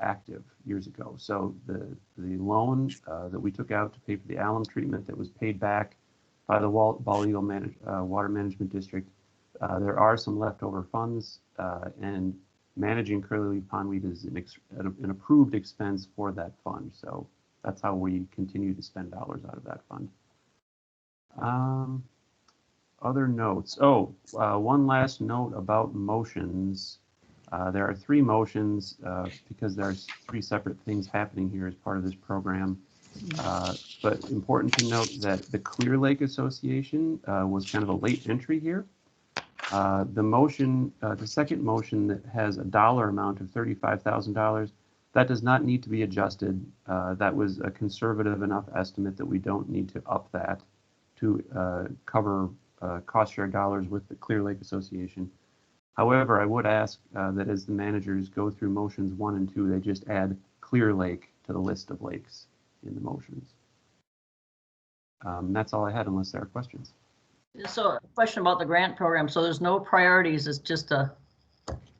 active years ago. So the loan that we took out to pay for the alum treatment that was paid back by the Bald Eagle Water Management District, there are some leftover funds, and managing curly leaf pondweed is an approved expense for that fund. So that's how we continue to spend dollars out of that fund. Other notes. One last note about motions. There are 3 motions because there's 3 separate things happening here as part of this program. But important to note that the Clear Lake Association was kind of a late entry here. The motion, the second motion that has a dollar amount of $35,000, that does not need to be adjusted. That was a conservative enough estimate that we don't need to up that to cover cost share dollars with the Clear Lake Association. However, I would ask that as the managers go through motions 1 and 2, they just add Clear Lake to the list of lakes in the motions. That's all I had, unless there are questions. So a question about the grant program. So there's no priorities. It's just a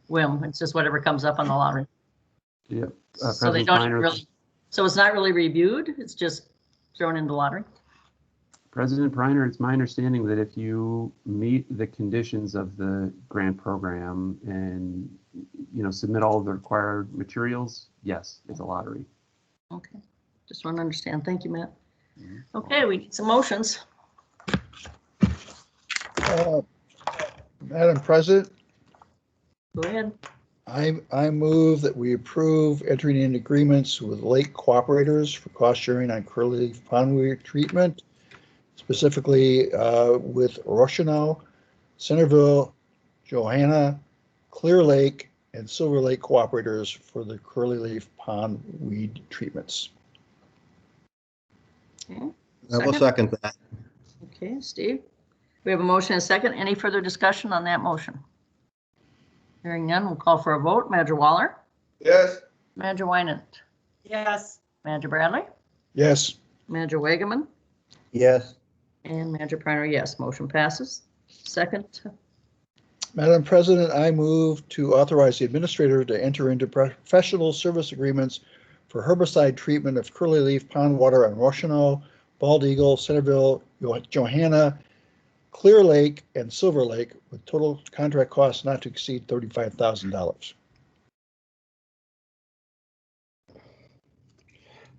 whim. It's just whatever comes up on the lottery. Yep. So they don't really, so it's not really reviewed. It's just thrown in the lottery. President Briner, it's my understanding that if you meet the conditions of the grant program and submit all of the required materials, yes, it's a lottery. Okay, just want to understand. Thank you, Matt. Okay, we need some motions. Madam President, Go ahead. I move that we approve entering into agreements with lake cooperators for cost sharing on curly leaf pondweed treatment, specifically with Rochinell, Centerville, Johanna, Clear Lake, and Silver Lake cooperators for the curly leaf pondweed treatments. Okay, I will second that. okay, Steve. We have a motion and a second. Any further discussion on that motion? Hearing none, we'll call for a vote. Manager Waller? Yes. Manager Wynant? Yes. Manager Bradley? Yes. Manager Wageman? Yes. And Manager Priner, yes. Motion passes. Second, Madam President, I move to authorize the administrator to enter into professional service agreements for herbicide treatment of curly leaf pond water on Rochinell, Bald Eagle, Centerville, Johanna, Clear Lake, and Silver Lake with total contract costs not to exceed $35,000.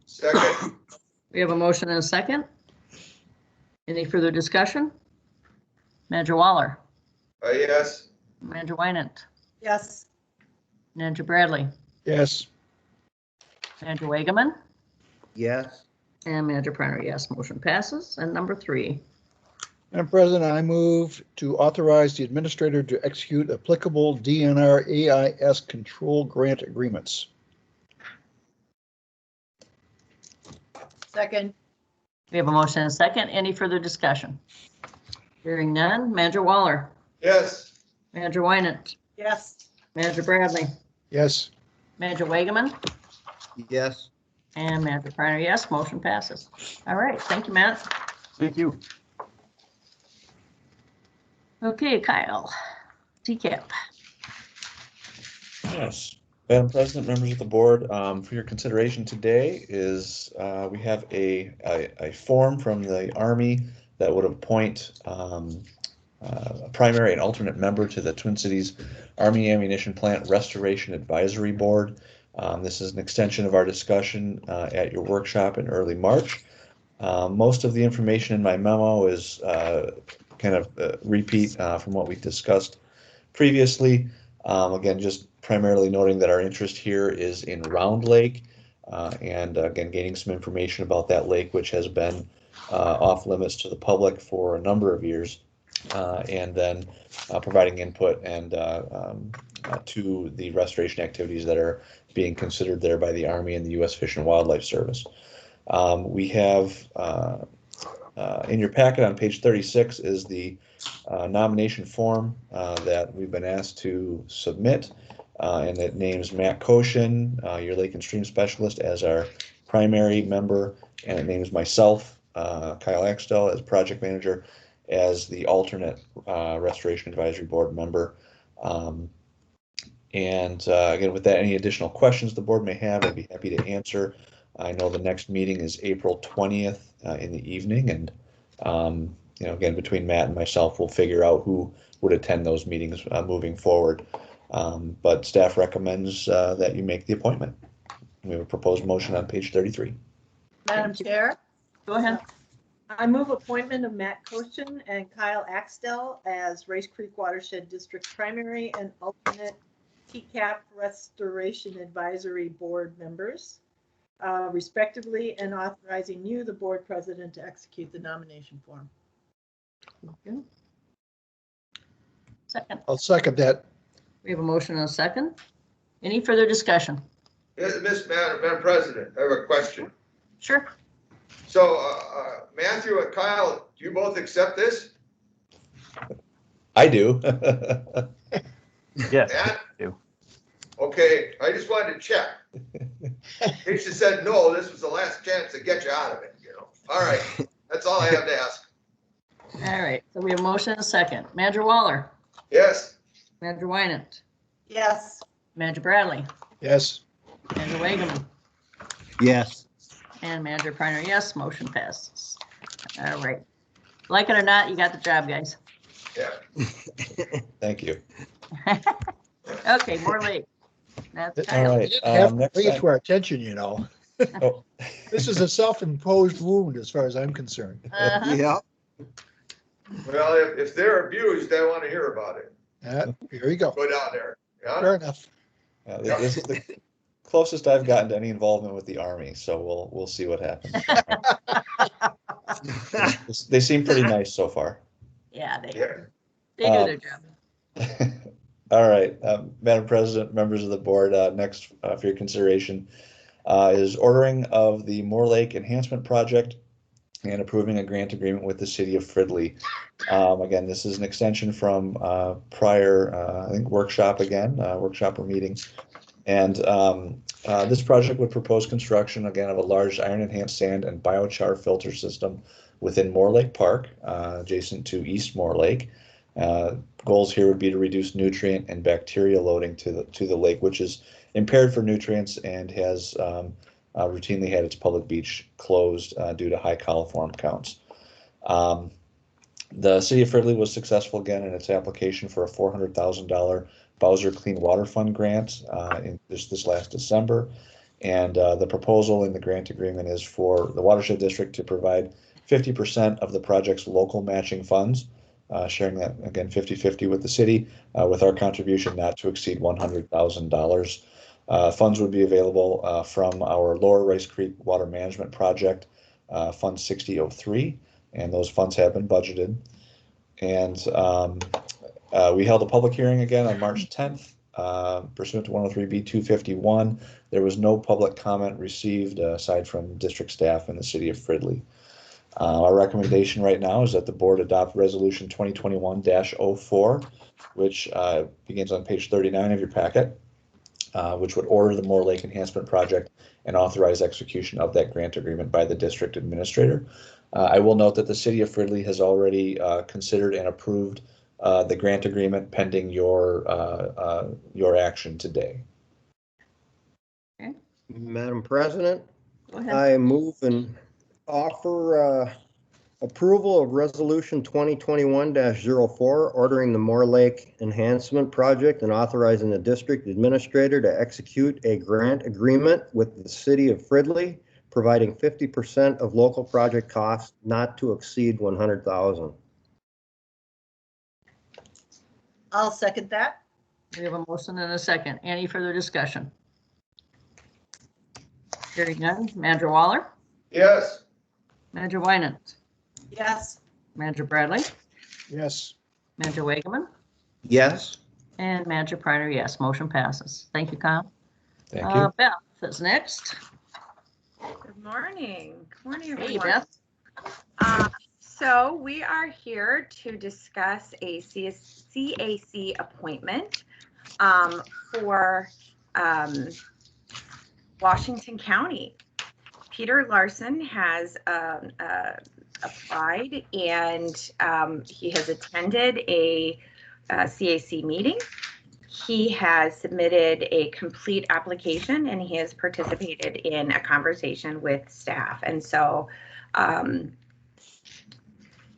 Second. we have a motion and a second. Any further discussion? Manager Waller? Yes. Manager Wynant? Yes. Manager Bradley? Yes. Manager Wageman? Yes. And Manager Priner, yes. Motion passes. And number 3. Madam President, I move to authorize the administrator to execute applicable DNR AIS control grant agreements. Second. We have a motion and a second. Any further discussion? Hearing none. Manager Waller? Yes. Manager Wynant? Yes. Manager Bradley? Yes. Manager Wageman? Yes. And Manager Priner, yes. Motion passes. All right. Thank you, Matt. Thank you. Okay, Kyle. TCAP. Yes, Madam President, members of the board, for your consideration today is we have a form from the Army that would appoint a primary and alternate member to the Twin Cities Army Ammunition Plant Restoration Advisory Board. This is an extension of our discussion at your workshop in early March. Most of the information in my memo is kind of repeat from what we discussed previously. Again, just primarily noting that our interest here is in Round Lake, and again, gaining some information about that lake, which has been off limits to the public for a number of years, and then providing input and to the restoration activities that are being considered there by the Army and the U.S. Fish and Wildlife Service. We have in your packet on page 36 is the nomination form that we've been asked to submit, and it names Matt Koshin, your Lake and Stream Specialist, as our primary member, and it names myself, Kyle Axtell, as project manager, as the alternate Restoration Advisory Board member. Again, with that, any additional questions the board may have, I'd be happy to answer. I know the next meeting is April 20th in the evening, and you know, again, between Matt and myself, we'll figure out who would attend those meetings moving forward. But staff recommends that you make the appointment. We have a proposed motion on page 33. Madam Chair, Go ahead. I move appointment of Matt Koshin and Kyle Axtell as Race Creek Watershed District Primary and alternate TCAP Restoration Advisory Board members, respectively, and authorizing you, the board president, to execute the nomination form. Second. I'll second that. We have a motion and a second. Any further discussion? Yes, Madam President, I have a question. Sure. So, Matthew and Kyle, do you both accept this? I do. Yes. Matt? I do. Okay, I just wanted to check. In case you said no, this was the last chance to get you out of it, you know. All right, that's all I have to ask. All right. So we have a motion and a second. Manager Waller? Yes. Manager Wynant? Yes. Manager Bradley? Yes. Manager Wageman? Yes. And Manager Priner, yes. Motion passes. All right. Like it or not, you got the job, guys. Yeah. Thank you. Okay, more late. That's All Kyle. right. Have to Next bring it time. to our attention, you know. Oh. This is a self-imposed wound as far as I'm concerned. Uh-huh. Yeah. Well, if they're abused, I want to hear about it. Here you go. Go down there. Yeah. Fair enough. This is the closest I've gotten to any involvement with the Army, so we'll see what happens. They seem pretty nice so far. Yeah, they Yeah. do their job. All right, Madam President, members of the board, next for your consideration is ordering of the Moore Lake Enhancement Project and approving a grant agreement with the city of Fridley. Again, this is an extension from prior, I think, workshop or meeting. And this project would propose construction, again, of a large iron-enhanced sand and biochar filter system within Moore Lake Park, adjacent to East Moore Lake. Goals here would be to reduce nutrient and bacteria loading to the lake, which is impaired for nutrients and has routinely had its public beach closed due to high coliform counts. The city of Fridley was successful again in its application for a $400,000 Bowser Clean Water Fund grant in this last December. And the proposal in the grant agreement is for the Watershed District to provide 50% of the project's local matching funds, sharing that, again, 50-50 with the city, with our contribution not to exceed $100,000. Funds would be available from our Lower Rice Creek Water Management Project, Fund 6003, and those funds have been budgeted. And we held a public hearing again on March 10th, pursuant to 103B251. There was no public comment received aside from district staff and the city of Fridley. Our recommendation right now is that the board adopt resolution 2021-04, which begins on page 39 of your packet, which would order the Moore Lake Enhancement Project and authorize execution of that grant agreement by the district administrator. I will note that the city of Fridley has already considered and approved the grant agreement pending your action today. Okay. Madam President, Go ahead. I move and offer approval of resolution 2021-04, ordering the Moore Lake Enhancement Project and authorizing the district administrator to execute a grant agreement with the city of Fridley, providing 50% of local project costs not to exceed $100,000. I'll second that. We have a motion and a second. Any further discussion? Hearing none. Manager Waller? Yes. Manager Winant? Yes. Manager Bradley? Yes. Manager Wageman? Yes. And Manager Pryor, yes. Motion passes. Thank you, Kyle. Thank you. Beth is next. Good morning. Good morning, Hey, everyone. Beth. So we are here to discuss a CAC appointment for Washington County. Peter Larson has applied, and he has attended a CAC meeting. He has submitted a complete application, and he has participated in a conversation with staff. And so,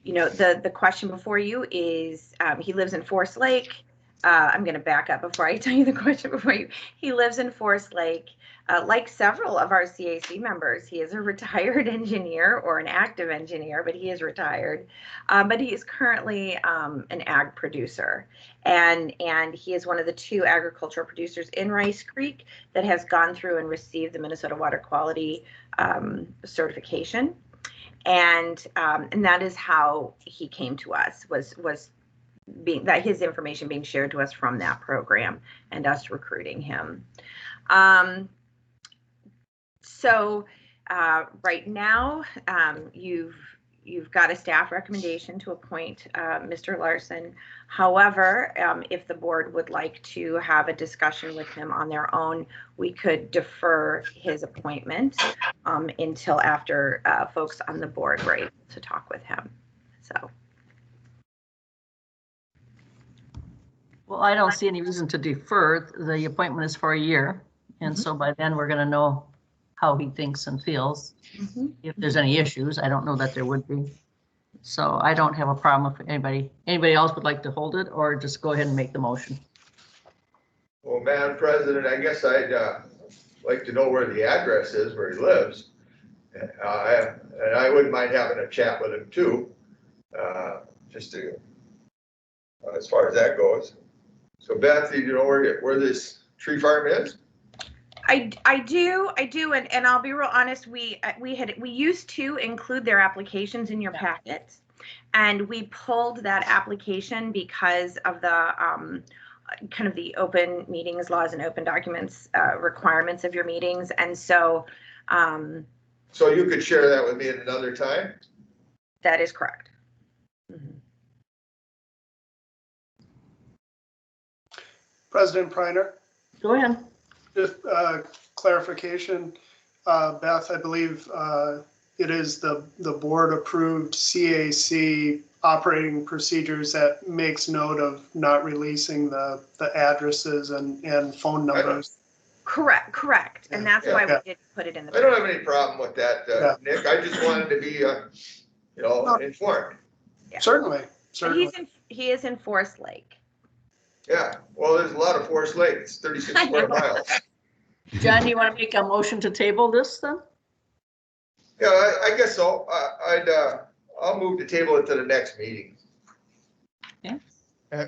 you know, the question before you is, he lives in Forest Lake. I'm going to back up before I tell you the question before you. He lives in Forest Lake. Like several of our CAC members, he is a retired engineer or an active engineer, but he is retired. But he is currently an ag producer, and he is one of the 2 agricultural producers in Rice Creek that has gone through and received the Minnesota Water Quality certification. And that is how he came to us, was being that his information being shared to us from that program and us recruiting him. So right now, you've got a staff recommendation to appoint Mr. Larson. However, if the board would like to have a discussion with him on their own, we could defer his appointment until after folks on the board were able to talk with him. So. Well, I don't see any reason to defer. The appointment is for a year. And so by then we're going to know how he thinks and feels. If there's any issues, I don't know that there would be. So I don't have a problem if anybody else would like to hold it, or just go ahead and make the motion. Well, Madam President, I guess I'd like to know where the address is, where he lives. And I wouldn't mind having a chat with him too, just to, as far as that goes. So Beth, do you know where this tree farm is? I do, and I'll be real honest, we used to include their applications in your packet. And we pulled that application because of the kind of the open meetings laws and open documents requirements of your meetings. And so so you could share that with me at another time? That is correct. Mm-hmm. President Preiner? Go ahead. Just clarification, Beth, I believe it is the board approved CAC operating procedures that makes note of not releasing the addresses and phone numbers. Correct. And that's why we did put it in the. I don't have any problem with that, Nick. I just wanted to be, informed. Yeah. Certainly. He is in Forest Lake. Yeah, well, there's a lot of Forest Lake. It's 36 square miles. John, do you want to make a motion to table this then? Yeah, I guess so. I'll move the table it to the next meeting. Okay.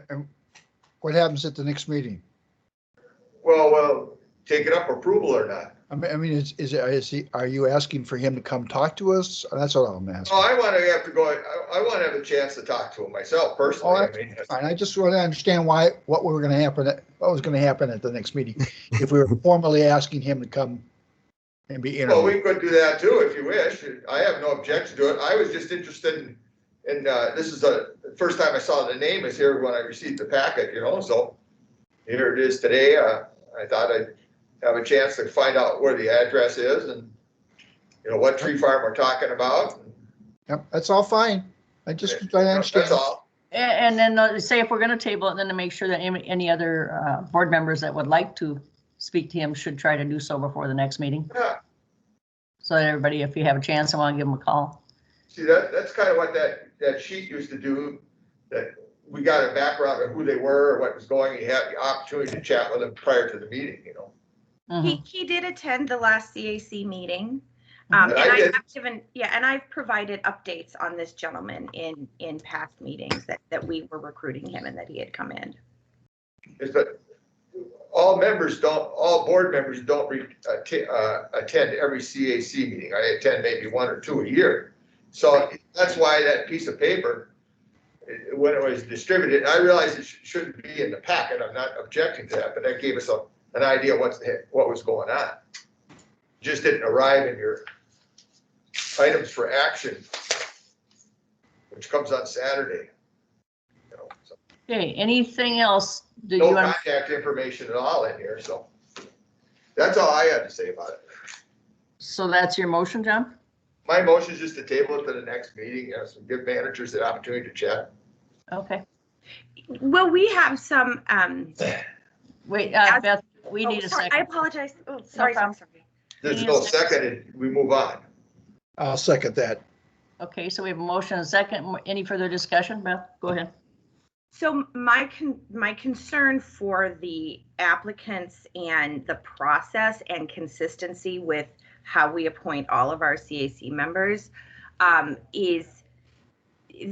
And what happens at the next meeting? Well, take it up approval or not. I mean, are you asking for him to come talk to us? That's what I'm asking. Oh, I want to have to go. I want to have a chance to talk to him myself personally. Oh, fine. I just want to understand what was going to happen at the next meeting if we were formally asking him to come and be interviewed. Well, we could do that too if you wish. I have no objection to it. I was just interested in this is the first time I saw the name is here when I received the packet, so here it is today. I thought I'd have a chance to find out where the address is and, what tree farm we're talking about. Yep, that's all fine. I just try to understand. That's all. And then say if we're going to table it, then to make sure that any other board members that would like to speak to him should try to do so before the next meeting. Yeah. So that everybody, if you have a chance, I want to give them a call. See, that's kind of what that sheet used to do, that we got a background of who they were, what was going, you had the opportunity to chat with them prior to the meeting, Mm-hmm. He did attend the last CAC meeting. And I've provided updates on this gentleman in past meetings that we were recruiting him and that he had come in. But all board members don't attend every CAC meeting. I attend maybe one or two a year. So that's why that piece of paper, when it was distributed, and I realized it shouldn't be in the packet. I'm not objecting to that, but that gave us an idea what was going on. Just didn't arrive in your items for action, which comes on Saturday. Okay, anything else? No contact information at all in here, so that's all I had to say about it. So that's your motion, John? My motion is just to table it to the next meeting, and give managers the opportunity to chat. Okay. Well, we have some. Wait, Beth, we need a second. I apologize. Oh, sorry. There's no second, and we move on. I'll second that. Okay, so we have a motion and a second. Any further discussion, Beth? Go ahead. So my concern for the applicants and the process and consistency with how we appoint all of our CAC members is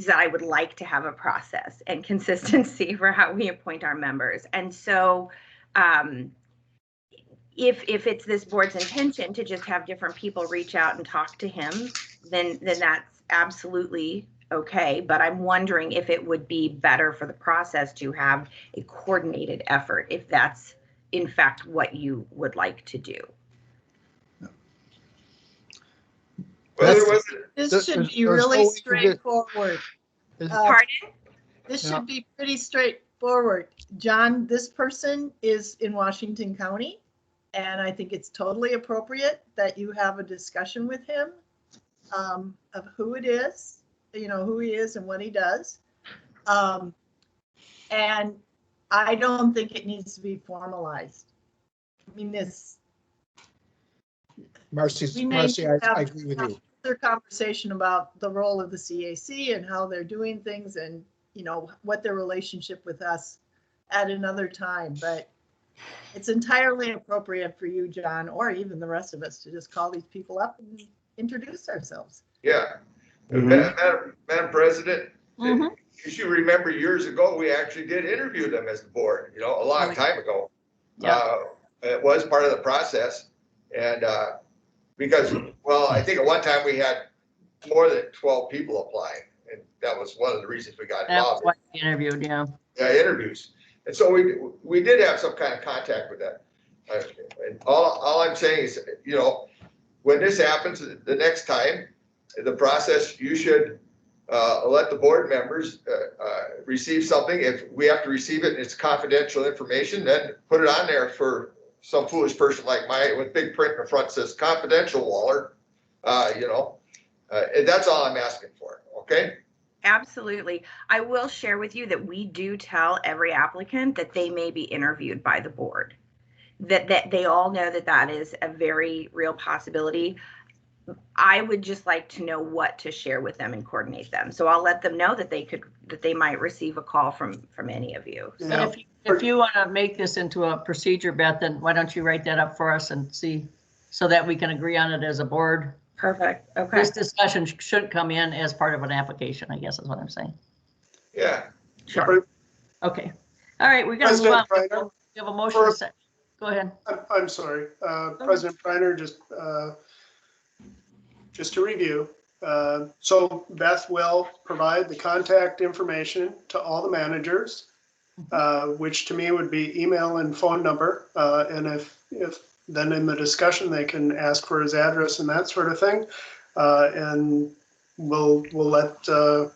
that I would like to have a process and consistency for how we appoint our members. And so if it's this board's intention to just have different people reach out and talk to him, then that's absolutely okay. But I'm wondering if it would be better for the process to have a coordinated effort, if that's in fact what you would like to do. This should be really straightforward. Pardon? This should be pretty straightforward. John, this person is in Washington County, and I think it's totally appropriate that you have a discussion with him of who it is, who he is and what he does. And I don't think it needs to be formalized. I mean, Marcy, I agree with you. Their conversation about the role of the CAC and how they're doing things and, what their relationship with us at another time. But it's entirely appropriate for you, John, or even the rest of us to just call these people up and introduce ourselves. Yeah. Mm-hmm. Madam President, you should remember years ago, we actually did interview them as the board, a long time ago. Yeah. It was part of the process. And because, well, I think at one time we had more than 12 people applying. And that was one of the reasons we got That was involved. why we interviewed, yeah. Yeah, interviews. And so we did have some kind of contact with that. And all I'm saying is, you know, when this happens, the next time, the process, you should let the board members receive something. If we have to receive it and it's confidential information, then put it on there for some foolish person like mine with big print in the front says confidential, Waller. You know, and that's all I'm asking for, okay? Absolutely. I will share with you that we do tell every applicant that they may be interviewed by the board. That they all know that that is a very real possibility. I would just like to know what to share with them and coordinate them. So I'll let them know that they might receive a call from any of you. So. Yeah. If you want to make this into a procedure, Beth, then why don't you write that up for us and see, so that we can agree on it as a board. Perfect. Okay. This discussion should come in as part of an application, I guess is what I'm saying. Yeah. Sure. Okay. All right, we're gonna move on. We have a motion to second. Go ahead. I'm sorry, President Preiner, just to review. So Beth will provide the contact information to all the managers, which to me would be email and phone number. And if then in the discussion, they can ask for his address and that sort of thing. And we'll let the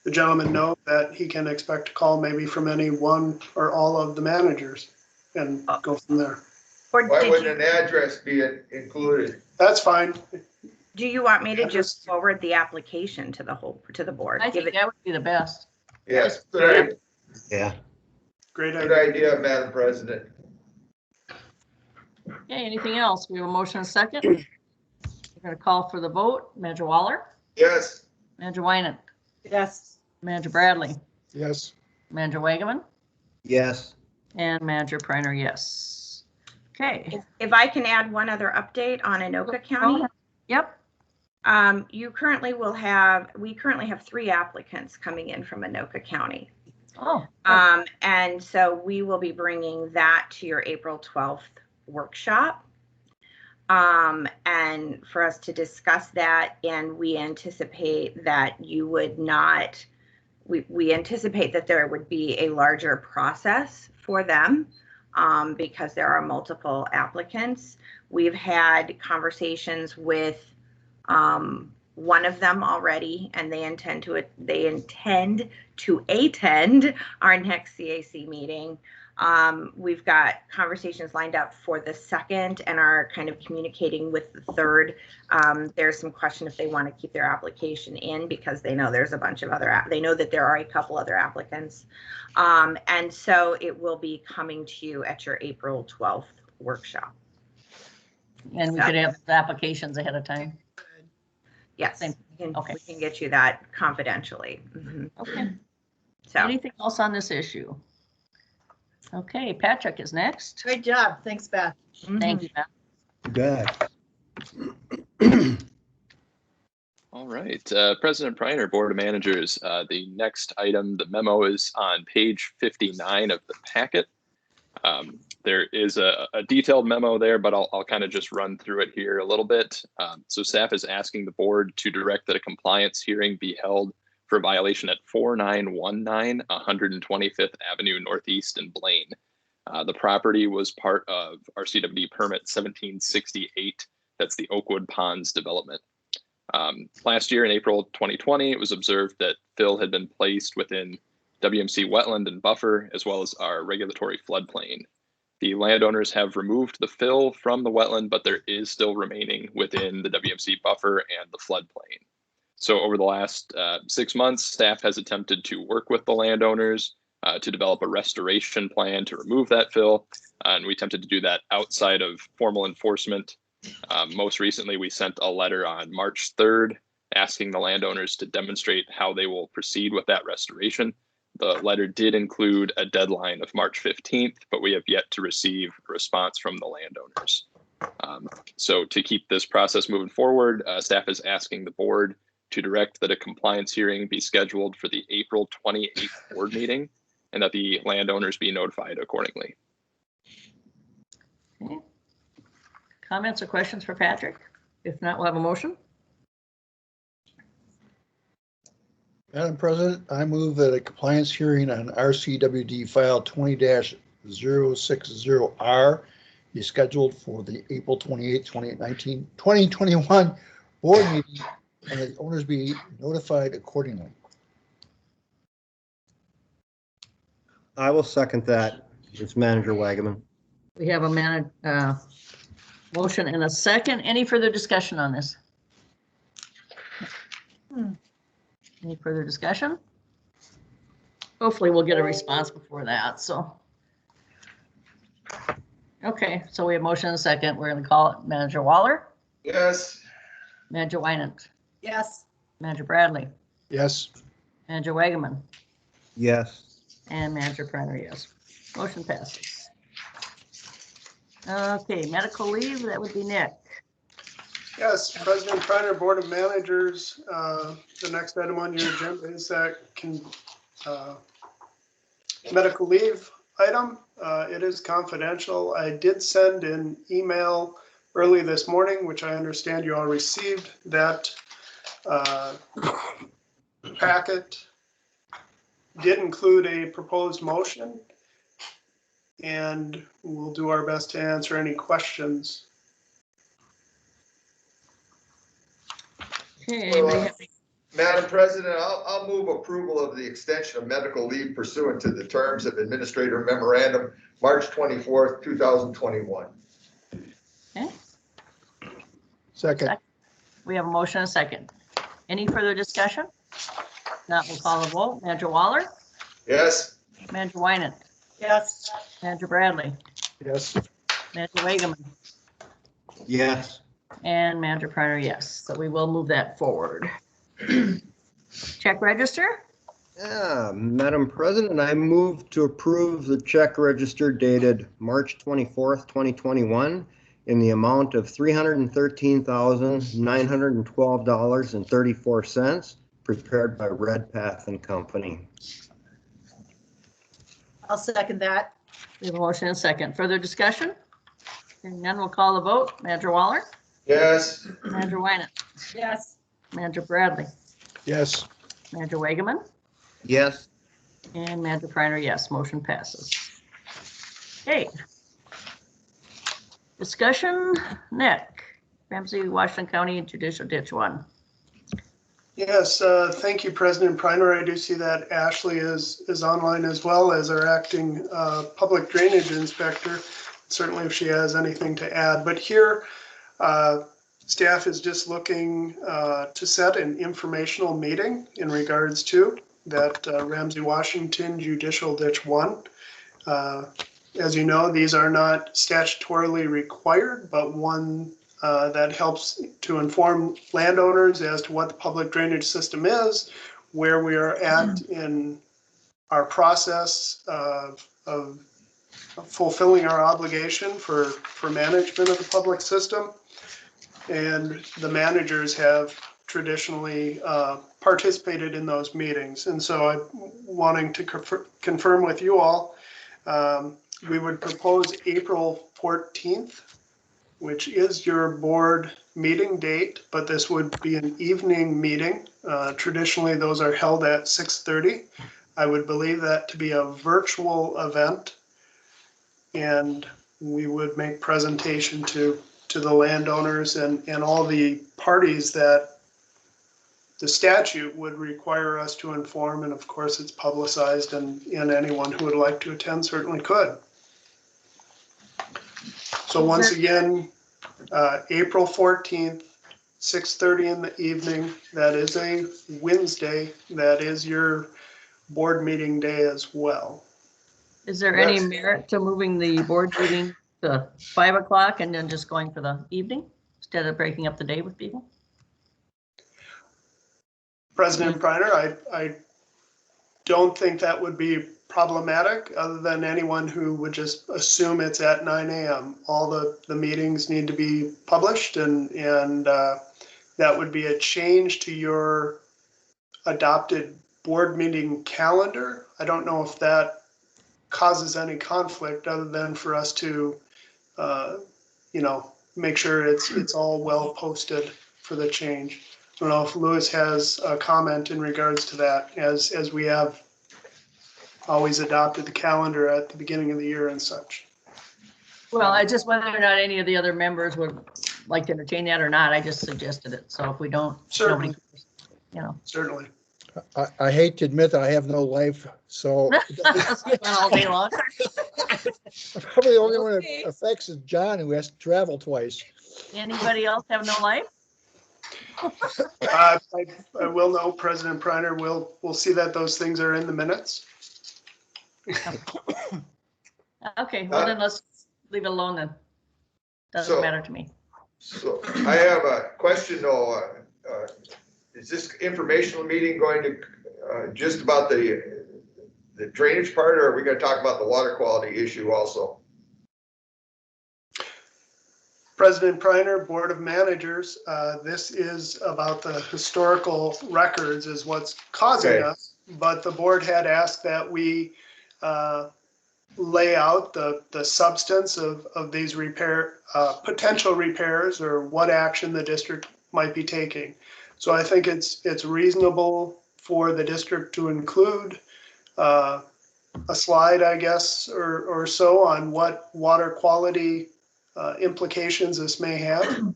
gentleman know that he can expect a call maybe from any one or all of the managers and go from there. Why wouldn't an address be included? That's fine. Do you want me to just forward the application to the board? I think that would be the best. Yes. Good. Yeah. Great idea. Good idea, Madam President. Okay, anything else? We have a motion and a second. We're going to call for the vote. Manager Waller? Yes. Manager Wynant? Yes. Manager Bradley? Yes. Manager Wagaman? Yes. And Manager Preiner, yes. Okay. If I can add one other update on Anoka County. Yep. We currently have 3 applicants coming in from Anoka County. Oh. And so we will be bringing that to your April 12th workshop. And for us to discuss that, and we anticipate that you would not, we anticipate that there would be a larger process for them because there are multiple applicants. We've had conversations with one of them already, and they intend to attend our next CAC meeting. We've got conversations lined up for the 2nd and are kind of communicating with the 3rd. There's some question if they want to keep their application in because they know there's a bunch of they know that there are a couple other applicants. And so it will be coming to you at your April 12th workshop. And we could have the applications ahead of time. Yes, we can get you that confidentially. Mm-hmm. Okay. So anything else on this issue? Okay, Patrick is next. Great job. Thanks, Beth. Thank you, Beth. Good. All right, President Preiner, Board of Managers, the next item, the memo is on page 59 of the packet. There is a detailed memo there, but I'll kind of just run through it here a little bit. So staff is asking the board to direct that a compliance hearing be held for violation at 4919 125th Avenue Northeast in Blaine. The property was part of RCWD permit 1768. That's the Oakwood Ponds development. Last year in April 2020, it was observed that fill had been placed within WMC wetland and buffer, as well as our regulatory floodplain. The landowners have removed the fill from the wetland, but there is still remaining within the WMC buffer and the floodplain. So over the last 6 months, staff has attempted to work with the landowners to develop a restoration plan to remove that fill. And we attempted to do that outside of formal enforcement. Most recently, we sent a letter on March 3rd asking the landowners to demonstrate how they will proceed with that restoration. The letter did include a deadline of March 15th, but we have yet to receive a response from the landowners. So to keep this process moving forward, staff is asking the board to direct that a compliance hearing be scheduled for the April 28th board meeting and that the landowners be notified accordingly. comments or questions for Patrick? If not, we'll have a motion. Madam President, I move that a compliance hearing on RCWD file 20-060R be scheduled for the April 28, 2021 board meeting, and that owners be notified accordingly. I will second that. It's Manager Wagaman. We have a motion and a second. Any further discussion on this? Any further discussion? Hopefully we'll get a response before that, so. Okay, so we have motion and a second. We're gonna call it Manager Waller, Yes. Manager Wynant, Yes. Manager Bradley, Yes. Manager Wagaman, Yes. and Manager Prenner, yes. Motion passes. Okay, medical leave, that would be Nick. Yes, President Kreiner, Board of Managers, the next item on your agenda is that medical leave item. It is confidential. I did send an email early this morning, which I understand you all received that packet. Did include a proposed motion, and we'll do our best to answer any questions. Okay, anybody have any- Madam President, I'll move approval of the extension of medical leave pursuant to the terms of Administrator Memorandum, March 24th, 2021. Okay, Second. we have a motion and a second. Any further discussion? Not, we'll call a vote. Manager Waller, Yes. Manager Wynant, Yes. Manager Bradley, Yes. Manager Wagaman, Yes. and Manager Prenner, yes. So we will move that forward. Check register? Yeah, Madam President, I move to approve the check register dated March 24th, 2021 in the amount of $313,912.34 prepared by Redpath and Company. I'll second that. We have a motion and a second. Further discussion? Hearing none, we'll call the vote. Manager Waller, Yes. Manager Wynant, Yes. Manager Bradley, Yes. Manager Wagaman, Yes. and Manager Prenner, yes. Motion passes. Okay. Discussion, Nick, Ramsey, Washington County Judicial Ditch 1. Yes, thank you, President Preiner. I do see that Ashley is online as well as our acting public drainage inspector. Certainly if she has anything to add, but here staff is just looking to set an informational meeting in regards to that Ramsey, Washington Judicial Ditch 1. As you know, these are not statutorily required, but one that helps to inform landowners as to what the public drainage system is, where we are at in our process of fulfilling our obligation for management of the public system. And the managers have traditionally participated in those meetings. And so I'm wanting to confirm with you all, we would propose April 14th, which is your board meeting date, but this would be an evening meeting. Traditionally, those are held at 6:30. I would believe that to be a virtual event, and we would make presentation to the landowners and all the parties that the statute would require us to inform, and of course it's publicized, and anyone who would like to attend certainly could. So once again, April 14th, 6:30 in the evening. That is a Wednesday. That is your board meeting day as well. Is there any merit to moving the board meeting to 5 o'clock and then just going for the evening instead of breaking up the day with people? President Preiner, I don't think that would be problematic, other than anyone who would just assume it's at 9 a.m. All the meetings need to be published, and that would be a change to your adopted board meeting calendar. I don't know if that causes any conflict, other than for us to, make sure it's all well posted for the change. I don't know if Louis has a comment in regards to that, as we have always adopted the calendar at the beginning of the year and such. Well, I just whether or not any of the other members would like to entertain that or not, I just suggested it. So if we don't, Certainly. nobody, you know. Certainly. I hate to admit that I have no life, so All day long. probably the only one Okay. it affects is John, who has to travel twice. Anybody else have no life? I will know, President Priner, we'll see that those things are in the minutes. Okay, well then let's leave it alone then. Doesn't So- matter to me. So I have a question though. Is this informational meeting going to just about the drainage part, or are we going to talk about the water quality issue also? President Priner, Board of Managers, this is about the historical records is what's causing Okay. us. But the board had asked that we lay out the substance of these potential repairs, or what action the district might be taking. So I think it's reasonable for the district to include a slide, I guess, or so on what water quality implications this may have.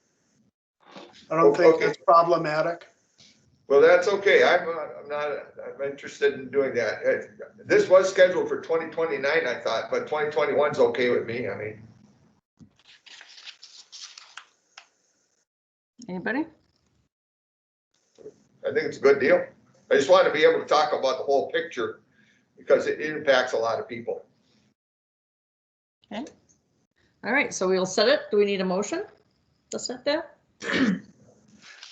I don't think Okay. it's problematic. Well, that's okay. I'm interested in doing that. This was scheduled for 2029, I thought, but 2021 is okay with me. I mean, Anybody? I think it's a good deal. I just want to be able to talk about the whole picture because it impacts a lot of people. Okay. All right, so we'll set it. Do we need a motion to set that?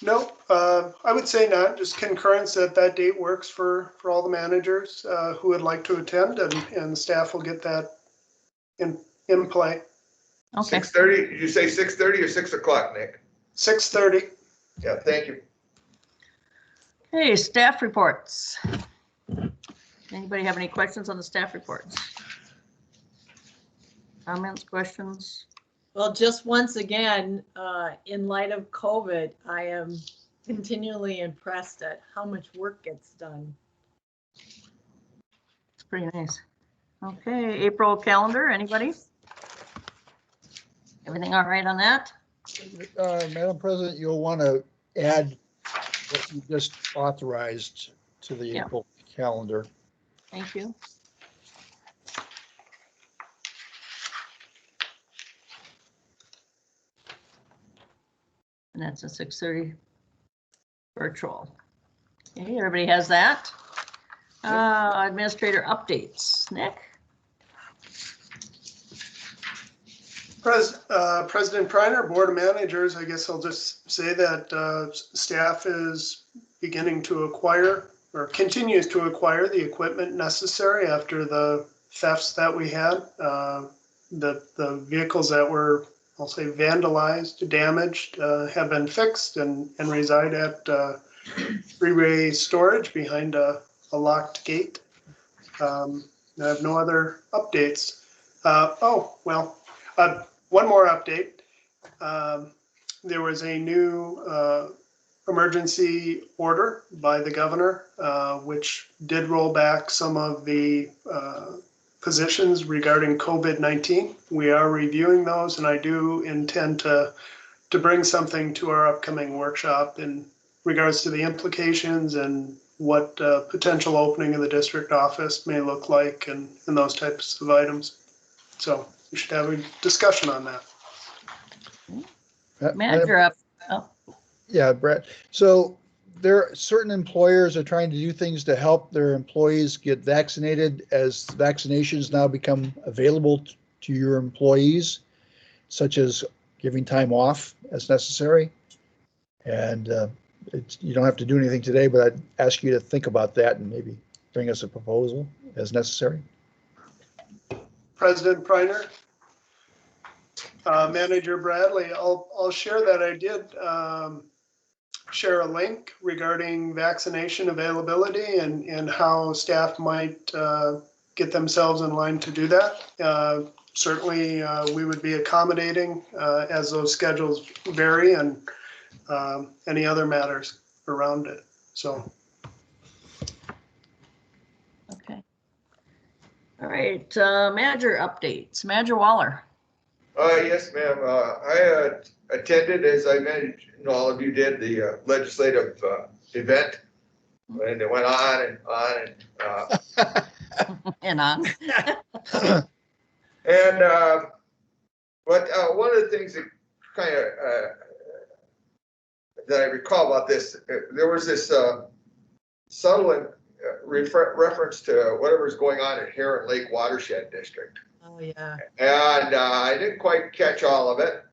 No, I would say not. Just concurrence that date works for all the managers who would like to attend, and the staff will get that in play. Okay. 6:30, did you say 6:30 or 6 o'clock, Nick? 6:30. Yeah, thank you. Okay, staff reports. Anybody have any questions on the staff reports? Comments, questions? Well, just once again, in light of COVID, I am continually impressed at how much work gets done. It's pretty nice. Okay, April calendar, anybody? Everything all right on that? Madam President, you'll want to add what you just authorized to the Yeah. April calendar. Thank you. And that's a 6:30 virtual. Okay, everybody has that. Administrator updates. Nick? President Priner, Board of Managers, I guess I'll just say that staff is beginning to acquire, or continues to acquire, the equipment necessary after the thefts that we had. The vehicles that were, I'll say, vandalized, damaged, have been fixed and reside at freeway storage behind a locked gate. I have no other updates. One more update. There was a new emergency order by the governor, which did roll back some of the positions regarding COVID-19. We are reviewing those, and I do intend to bring something to our upcoming workshop in regards to the implications and what potential opening of the district office may look like, and those types of items. So we should have a discussion on that. Manager up. Oh, Yeah, Brett. So there are certain employers are trying to do things to help their employees get vaccinated as vaccinations now become available to your employees, such as giving time off as necessary. And you don't have to do anything today, but I'd ask you to think about that and maybe bring us a proposal as necessary. President Priner, Manager Bradley, I'll share that I did share a link regarding vaccination availability and how staff might get themselves in line to do that. certainly we would be accommodating as those schedules vary and any other matters around it. So. Okay. All right, manager updates. Manager Waller. Yes, ma'am. I attended, as I mentioned, all of you did, the legislative event. And it went on and on And on. and but one of the things that kind of that I recall about this, there was this subtle reference to whatever's going on in Heron Lake Watershed District. Oh, yeah. And I didn't quite catch all of it.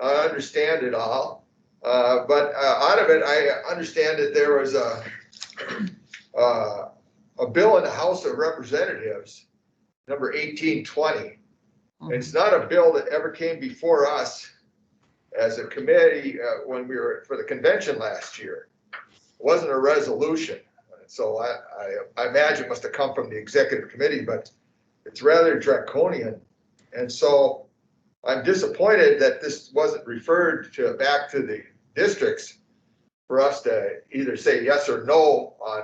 I understand it all. But out of it, I understand that there was a bill in the House of Representatives, number 1820. And it's not a bill that ever came before us as a committee when we were for the convention last year. It wasn't a resolution. So I imagine it must have come from the executive committee, but it's rather draconian. And so I'm disappointed that this wasn't referred to back to the districts for us to either say yes or no on,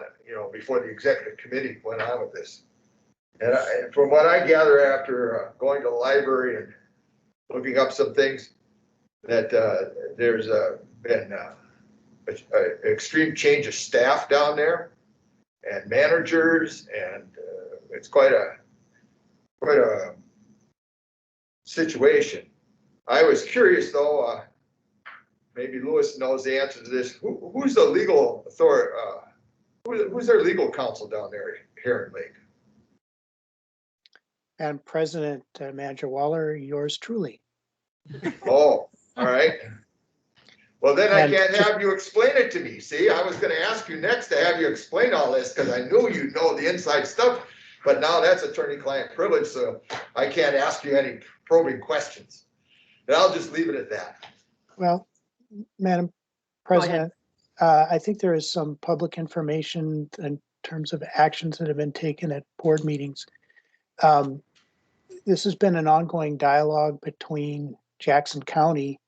before the executive committee went on with this. And from what I gather after going to the library and looking up some things, that there's been an extreme change of staff down there and managers, and it's quite a situation. I was curious though, maybe Lewis knows the answer to this. Who's the legal authority? Who's their legal counsel down there here in Lake? Madam President, Manager Waller, yours truly. Oh, all right. Well, then I And can't have you explain it to me. See, I was going to ask you next to have you explain all this because I knew you know the inside stuff, but now that's attorney-client privilege, so I can't ask you any probing questions. And I'll just leave it at that. Well, Madam President, I think there is some public information in terms of actions that have been taken at board meetings. This has been an ongoing dialogue between Jackson County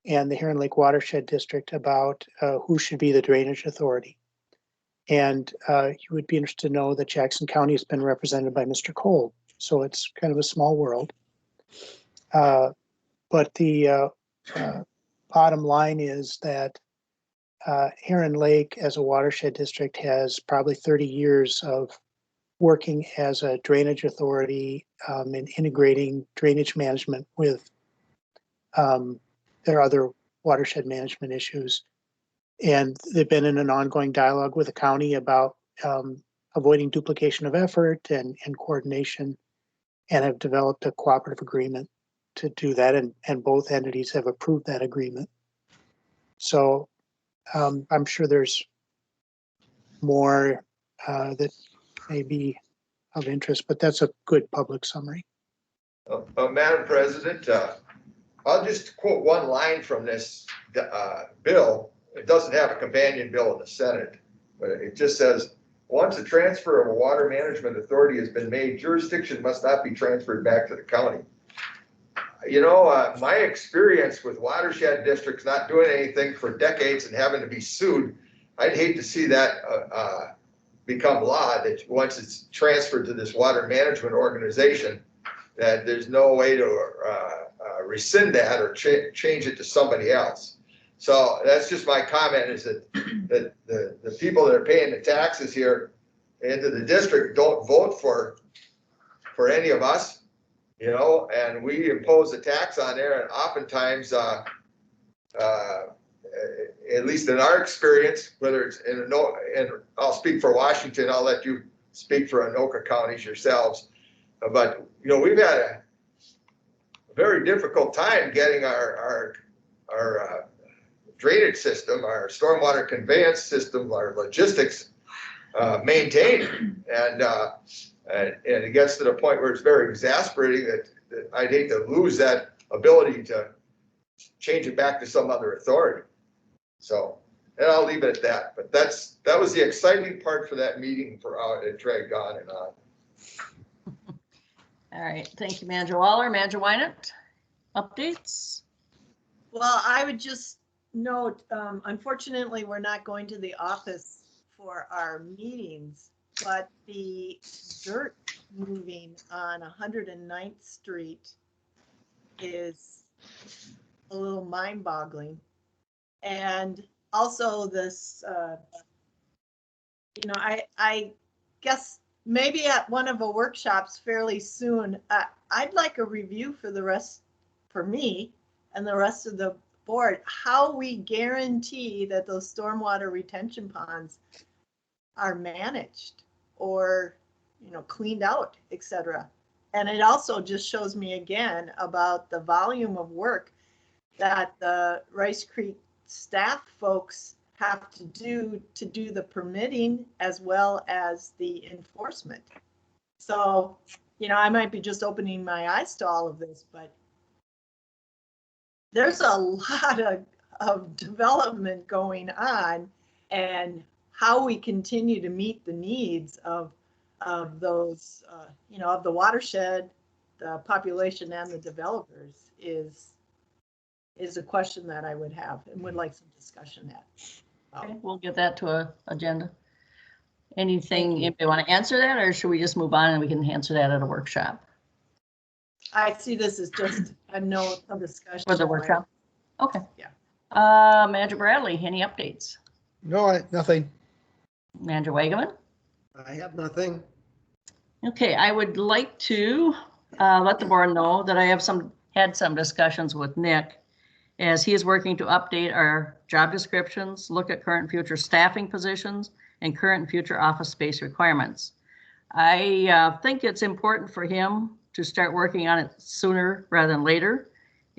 and the Heron Lake Watershed District about who should be the drainage authority. And you would be interested to know that Jackson County has been represented by Mr. Cole. So it's kind of a small world. But the bottom line is that Heron Lake as a watershed district has probably 30 years of working as a drainage authority and integrating drainage management with their other watershed management issues. And they've been in an ongoing dialogue with the county about avoiding duplication of effort and coordination, and have developed a cooperative agreement to do that. And both entities have approved that agreement. So I'm sure there's more that may be of interest, but that's a good public summary. Madam President, I'll just quote one line from this bill. It doesn't have a companion bill in the Senate, but it just says, once a transfer of a water management authority has been made, jurisdiction must not be transferred back to the county. My experience with watershed districts not doing anything for decades and having to be sued, I'd hate to see that become law, that once it's transferred to this water management organization, that there's no way to rescind that or change it to somebody else. So that's just my comment, is that the people that are paying the taxes here into the district don't vote for any of us, and we impose a tax on there, and oftentimes, at least in our experience, whether it's and I'll speak for Washington, I'll let you speak for Anoka counties yourselves, but we've had a very difficult time getting our drainage system, our stormwater conveyance system, our logistics maintained, and it gets to the point where it's very exasperating that I'd hate to lose that ability to change it back to some other authority. So, and I'll leave it at that. But that was the exciting part for that meeting. For how it dragged on and on. All right, thank you, Manager Waller. Manager Wynant, updates? Well, I would just note, unfortunately, we're not going to the office for our meetings, but the dirt moving on 109th Street is a little mind-boggling. And also this, I guess maybe at one of the workshops fairly soon, I'd like a review for me and the rest of the board, how we guarantee that those stormwater retention ponds are managed or, cleaned out, etc. And it also just shows me again about the volume of work that the Rice Creek staff folks have to do the permitting as well as the enforcement. So, I might be just opening my eyes to all of this, but there's a lot of development going on, and how we continue to meet the needs of those, of the watershed, the population and the developers is a question that I would have and would like some discussion at. Okay, we'll get that to a agenda. Anything, if they want to answer that, or should we just move on and we can answer that at a workshop? I see this as just a note of discussion. For the workshop? Okay. Yeah. Manager Bradley, any updates? No, nothing. Manager Wagaman? I have nothing. Okay, I would like to let the board know that I have had some discussions with Nick as he is working to update our job descriptions, look at current and future staffing positions, and current and future office space requirements. I think it's important for him to start working on it sooner rather than later.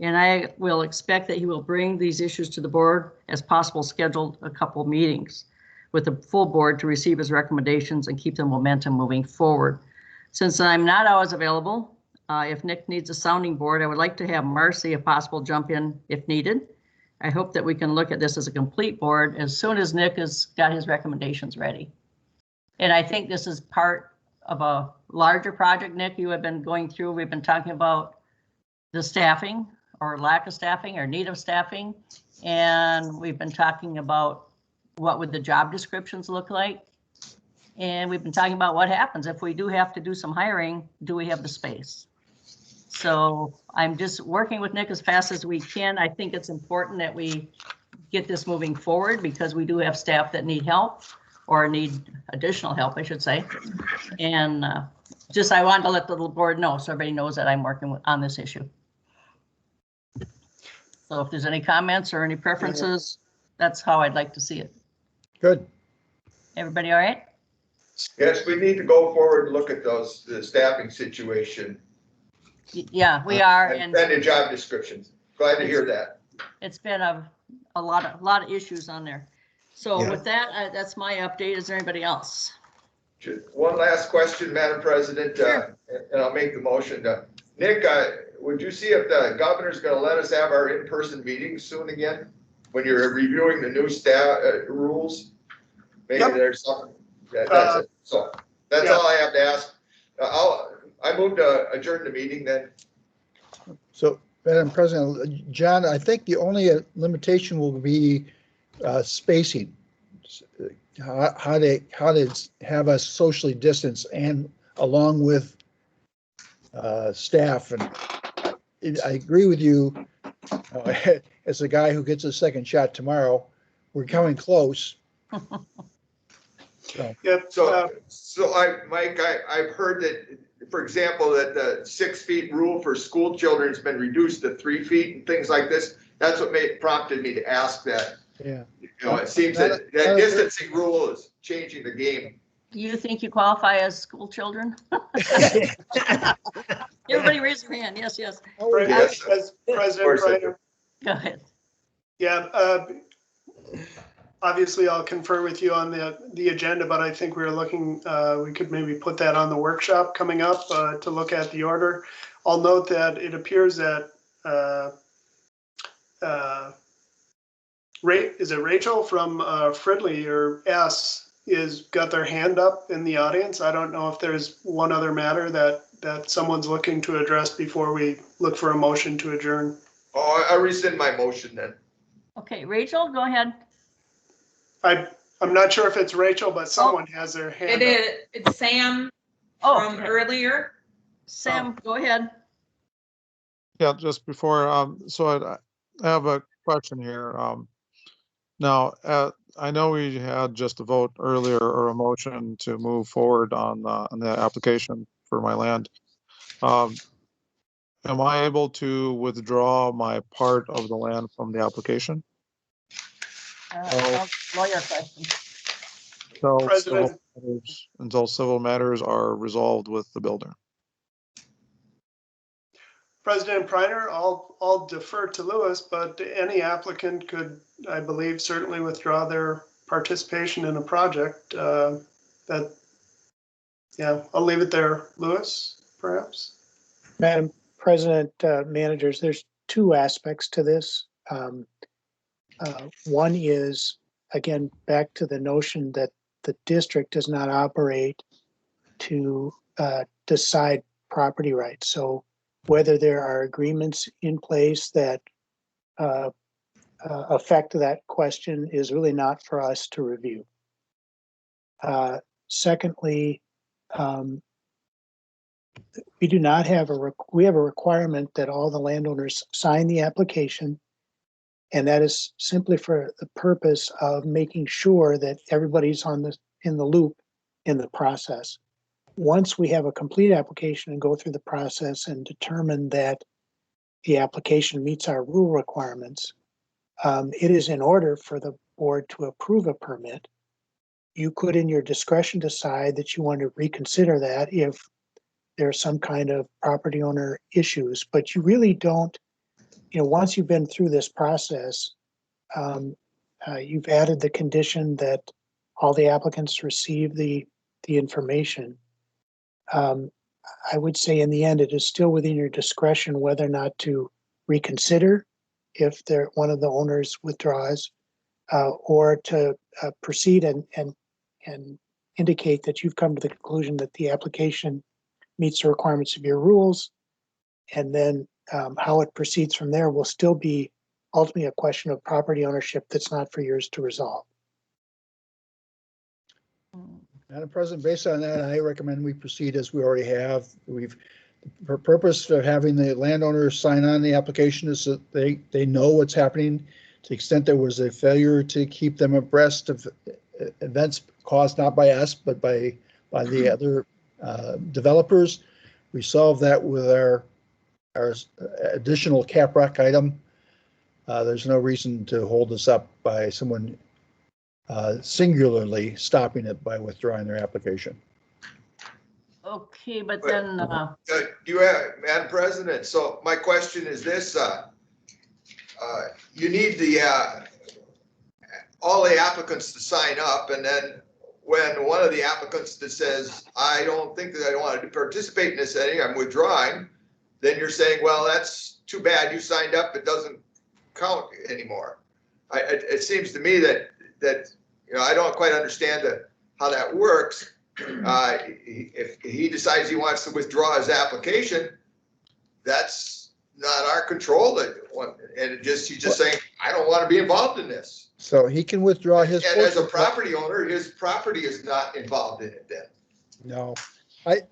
And I will expect that he will bring these issues to the board as possible, scheduled a couple of meetings with the full board to receive his recommendations and keep the momentum moving forward. Since I'm not always available, if Nick needs a sounding board, I would like to have Marcy, if possible, jump in if needed. I hope that we can look at this as a complete board as soon as Nick has got his recommendations ready. And I think this is part of a larger project, Nick, you have been going through. We've been talking about the staffing or lack of staffing or need of staffing. And we've been talking about what would the job descriptions look like. And we've been talking about what happens if we do have to do some hiring, do we have the space? So I'm just working with Nick as fast as we can. I think it's important that we get this moving forward because we do have staff that need help or need additional help, I should say. And I wanted to let the little board know so everybody knows that I'm working on this issue. So if there's any comments or any preferences, that's how I'd like to see it. Good. Everybody all right? Yes, we need to go forward and look at the staffing situation. Yeah, we are. And the job descriptions. Glad to hear that. It's been a lot of issues on there. So with that, that's my update. Is there anybody else? One last question, Madam President, Sure. and I'll make the motion. Nick, would you see if the governor's going to let us have our in-person meetings soon again? When you're reviewing the new staff rules? Maybe there's something. That's it. So that's all I have to ask. I move to adjourn the meeting then. So, Madam President, John, I think the only limitation will be spacing. How they have us socially distance and along with staff. And I agree with you. As a guy who gets a second shot tomorrow, we're coming close. Mike, I've heard that, for example, that the 6 feet rule for school children has been reduced to 3 feet and things like this. That's what prompted me to ask that. Yeah. It seems that distancing rule is changing the game. Do you think you qualify as school children? Everybody raise your hand. Yes, yes. Yes. As President Reiner. Go ahead. Yeah, obviously I'll confer with you on the agenda, but I think we're looking, we could maybe put that on the workshop coming up to look at the order. I'll note that it appears that is it Rachel from Fridley or S is got their hand up in the audience. I don't know if there's one other matter that that someone's looking to address before we look for a motion to adjourn? Oh, I rescind my motion then. Okay, Rachel, go ahead. I'm not sure if it's Rachel, but someone has their hand It up. is, it's Sam Oh, from earlier. Sam, go ahead. Yeah, just before, so I have a question here. Now, I know we had just a vote earlier or a motion to move forward on the application for my land. Am I able to withdraw my part of the land from the application? Lawyer question. President. Until civil matters are resolved with the builder. President Preiner, I'll defer to Lewis, but any applicant could, I believe, certainly withdraw their participation in a project. Yeah, I'll leave it there. Lewis, perhaps? Madam President, managers, there's two aspects to this. One is, again, back to the notion that the district does not operate to decide property rights. So whether there are agreements in place that affect that question is really not for us to review. Secondly, we do not have we have a requirement that all the landowners sign the application, and that is simply for the purpose of making sure that everybody's in the loop in the process. Once we have a complete application and go through the process and determine that the application meets our rule requirements, it is in order for the board to approve a permit. You could, in your discretion, decide that you want to reconsider that if there's some kind of property owner issues, but you really don't, once you've been through this process, you've added the condition that all the applicants receive the information. I would say in the end, it is still within your discretion whether or not to reconsider if one of the owners withdraws, or to proceed and indicate that you've come to the conclusion that the application meets the requirements of your rules. And then how it proceeds from there will still be ultimately a question of property ownership that's not for yours to resolve. Madam President, based on that, I recommend we proceed as we already have. The purpose of having the landowners sign on the application is that they know what's happening. To the extent there was a failure to keep them abreast of events caused not by us, but by the other developers, we solve that with our additional CAPRAC item. There's no reason to hold us up by someone singularly stopping it by withdrawing their application. Okay, but then You have, Madam President, so my question is this, you need all the applicants to sign up, and then when one of the applicants that says, I don't think that I want to participate in this setting, I'm withdrawing, then you're saying, well, that's too bad, you signed up, it doesn't count anymore. It seems to me that I don't quite understand how that works. If he decides he wants to withdraw his application, that's not our control. And he's just saying, I don't want to be involved in this. So he can withdraw his. And as a property owner, his property is not involved in it then. No, I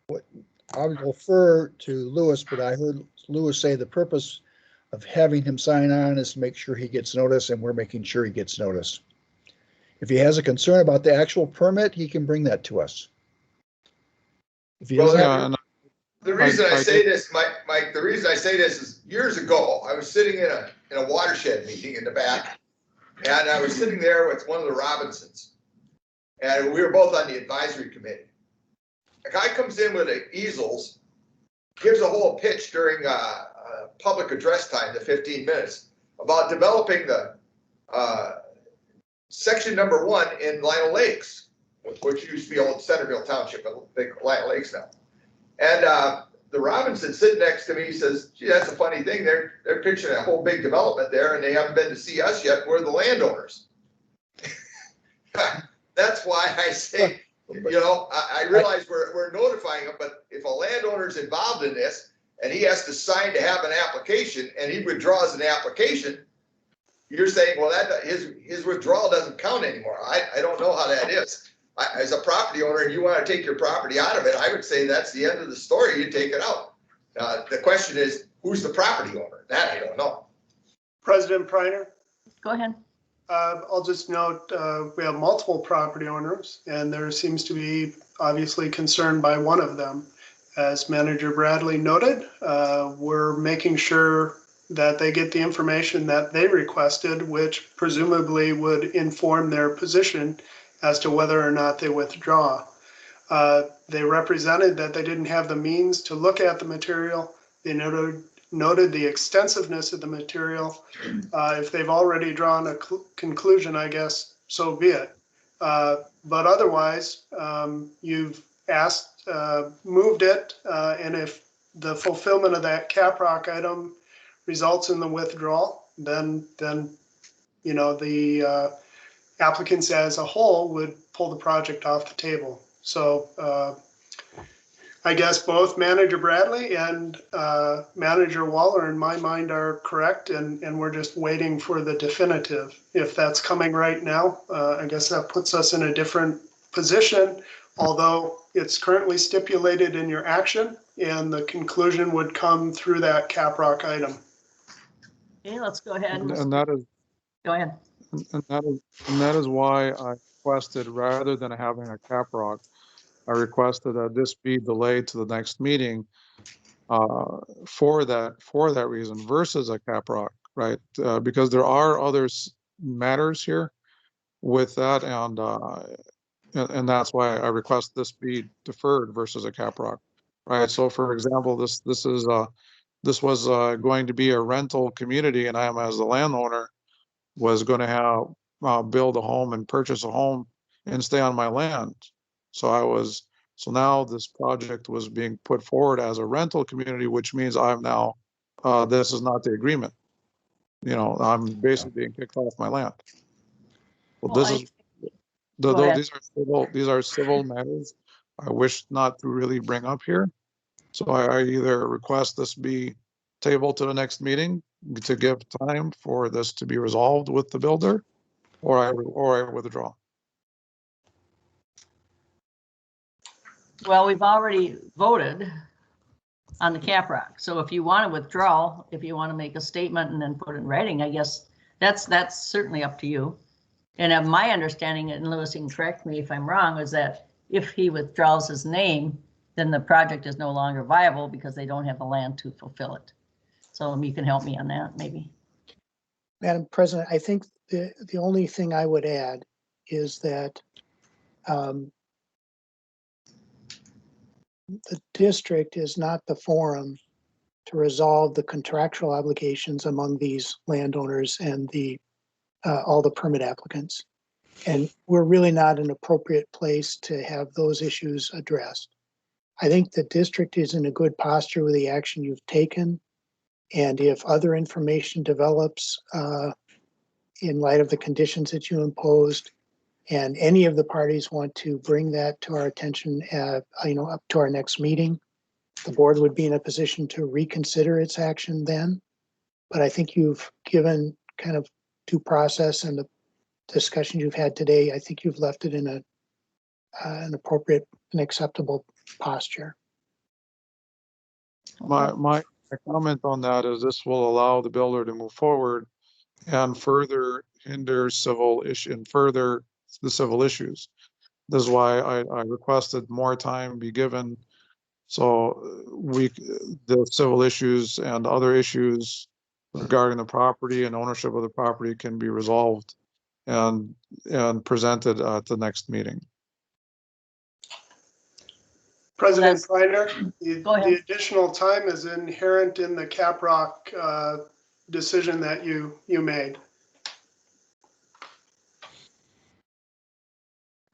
would refer to Lewis, but I heard Lewis say the purpose of having him sign on is to make sure he gets notice, and we're making sure he gets notice. If he has a concern about the actual permit, he can bring that to us. If he doesn't the reason I say this, Mike, the reason I say this is years ago, I was sitting in a watershed meeting in the back, and I was sitting there with one of the Robinsons, and we were both on the advisory committee. A guy comes in with easels, gives a whole pitch during public address time, the 15 minutes, about developing the section number 1 in Lionel Lakes, which used to be old Centerville Township, but big Lionel Lakes now. And the Robinson sitting next to me says, gee, that's a funny thing. They're pitching a whole big development there, and they haven't been to see us yet. We're the landowners. That's why I say You know, I realize we're notifying him, but if a landowner's involved in this and he has to sign to have an application and he withdraws an application, you're saying, well, that his withdrawal doesn't count anymore. I don't know how that is. As a property owner and you want to take your property out of it, I would say that's the end of the story. You take it out. The question is, who's the property owner? That I don't know. President Preiner? Go ahead. I'll just note, we have multiple property owners and there seems to be obviously concern by one of them. As Manager Bradley noted, we're making sure that they get the information that they requested, which presumably would inform their position as to whether or not they withdraw. They represented that they didn't have the means to look at the material. They noted the extensiveness of the material. If they've already drawn a conclusion, I guess, so be it. But otherwise, you've asked, moved it, and if the fulfillment of that caprock item results in the withdrawal, then you know, the applicants as a whole would pull the project off the table. So I guess both Manager Bradley and Manager Waller in my mind are correct, and we're just waiting for the definitive. If that's coming right now, I guess that puts us in a different position, although it's currently stipulated in your action and the conclusion would come through that caprock item. Okay, let's go ahead. And that is, Go ahead. and that is why I requested, rather than having a caprock, I requested that this be delayed to the next meeting for that reason versus a caprock, right? Because there are other matters here with that, and that's why I request this be deferred versus a caprock, right? So, for example, this was going to be a rental community, and I am, as the landowner, was going to have build a home and purchase a home and stay on my land. So now this project was being put forward as a rental community, which means I'm now, this is not the agreement. You know, I'm basically being kicked off my land. Well, these are civil matters I wish not to really bring up here. So I either request this be tabled to the next meeting to give time for this to be resolved with the builder, or I withdraw. Well, we've already voted on the caprock. So if you want to withdraw, if you want to make a statement and then put it in writing, I guess that's certainly up to you. And my understanding, and Lewis, you can correct me if I'm wrong, is that if he withdraws his name, then the project is no longer viable because they don't have the land to fulfill it. So you can help me on that, maybe. Madam President, I think the only thing I would add is that the district is not the forum to resolve the contractual obligations among these landowners and all the permit applicants. And we're really not an appropriate place to have those issues addressed. I think the district is in a good posture with the action you've taken. And if other information develops in light of the conditions that you imposed, and any of the parties want to bring that to our attention, up to our next meeting, the board would be in a position to reconsider its action then. But I think you've given kind of due process, and the discussion you've had today, I think you've left it in an appropriate and acceptable posture. My comment on that is this will allow the builder to move forward and further hinder civil issue and further the civil issues. This is why I requested more time be given, so the civil issues and other issues regarding the property and ownership of the property can be resolved and presented at the next meeting. President Preiner, the additional time is inherent in the caprock decision that you made.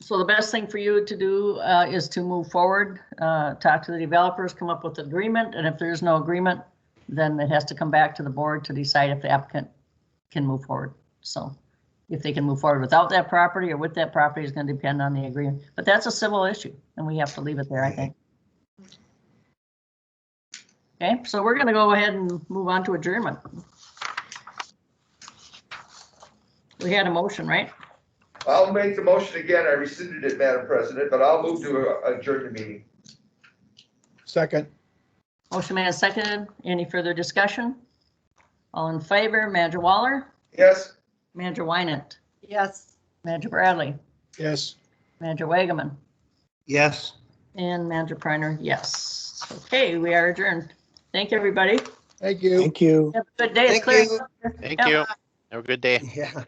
So the best thing for you to do is to move forward, talk to the developers, come up with an agreement, and if there's no agreement, then it has to come back to the board to decide if the applicant can move forward. So If they can move forward without that property or with that property is going to depend on the agreement. But that's a civil issue and we have to leave it there, I think. Okay, so we're going to go ahead and move on to adjournment. We had a motion, right? I'll make the motion again. I rescinded it, Madam President, but I'll move to adjourn the meeting. Second. Motion made and seconded. Any further discussion? All in favor, Manager Waller, Yes? Manager Wynant, Yes. Manager Bradley, Yes. Manager Wagaman, Yes. and Manager Priner, yes. Okay, we are adjourned. Thank you, everybody. Thank you. Thank you. Have a good day. It's Thank clear. you. Thank Yeah. you. Have a good day. Yeah.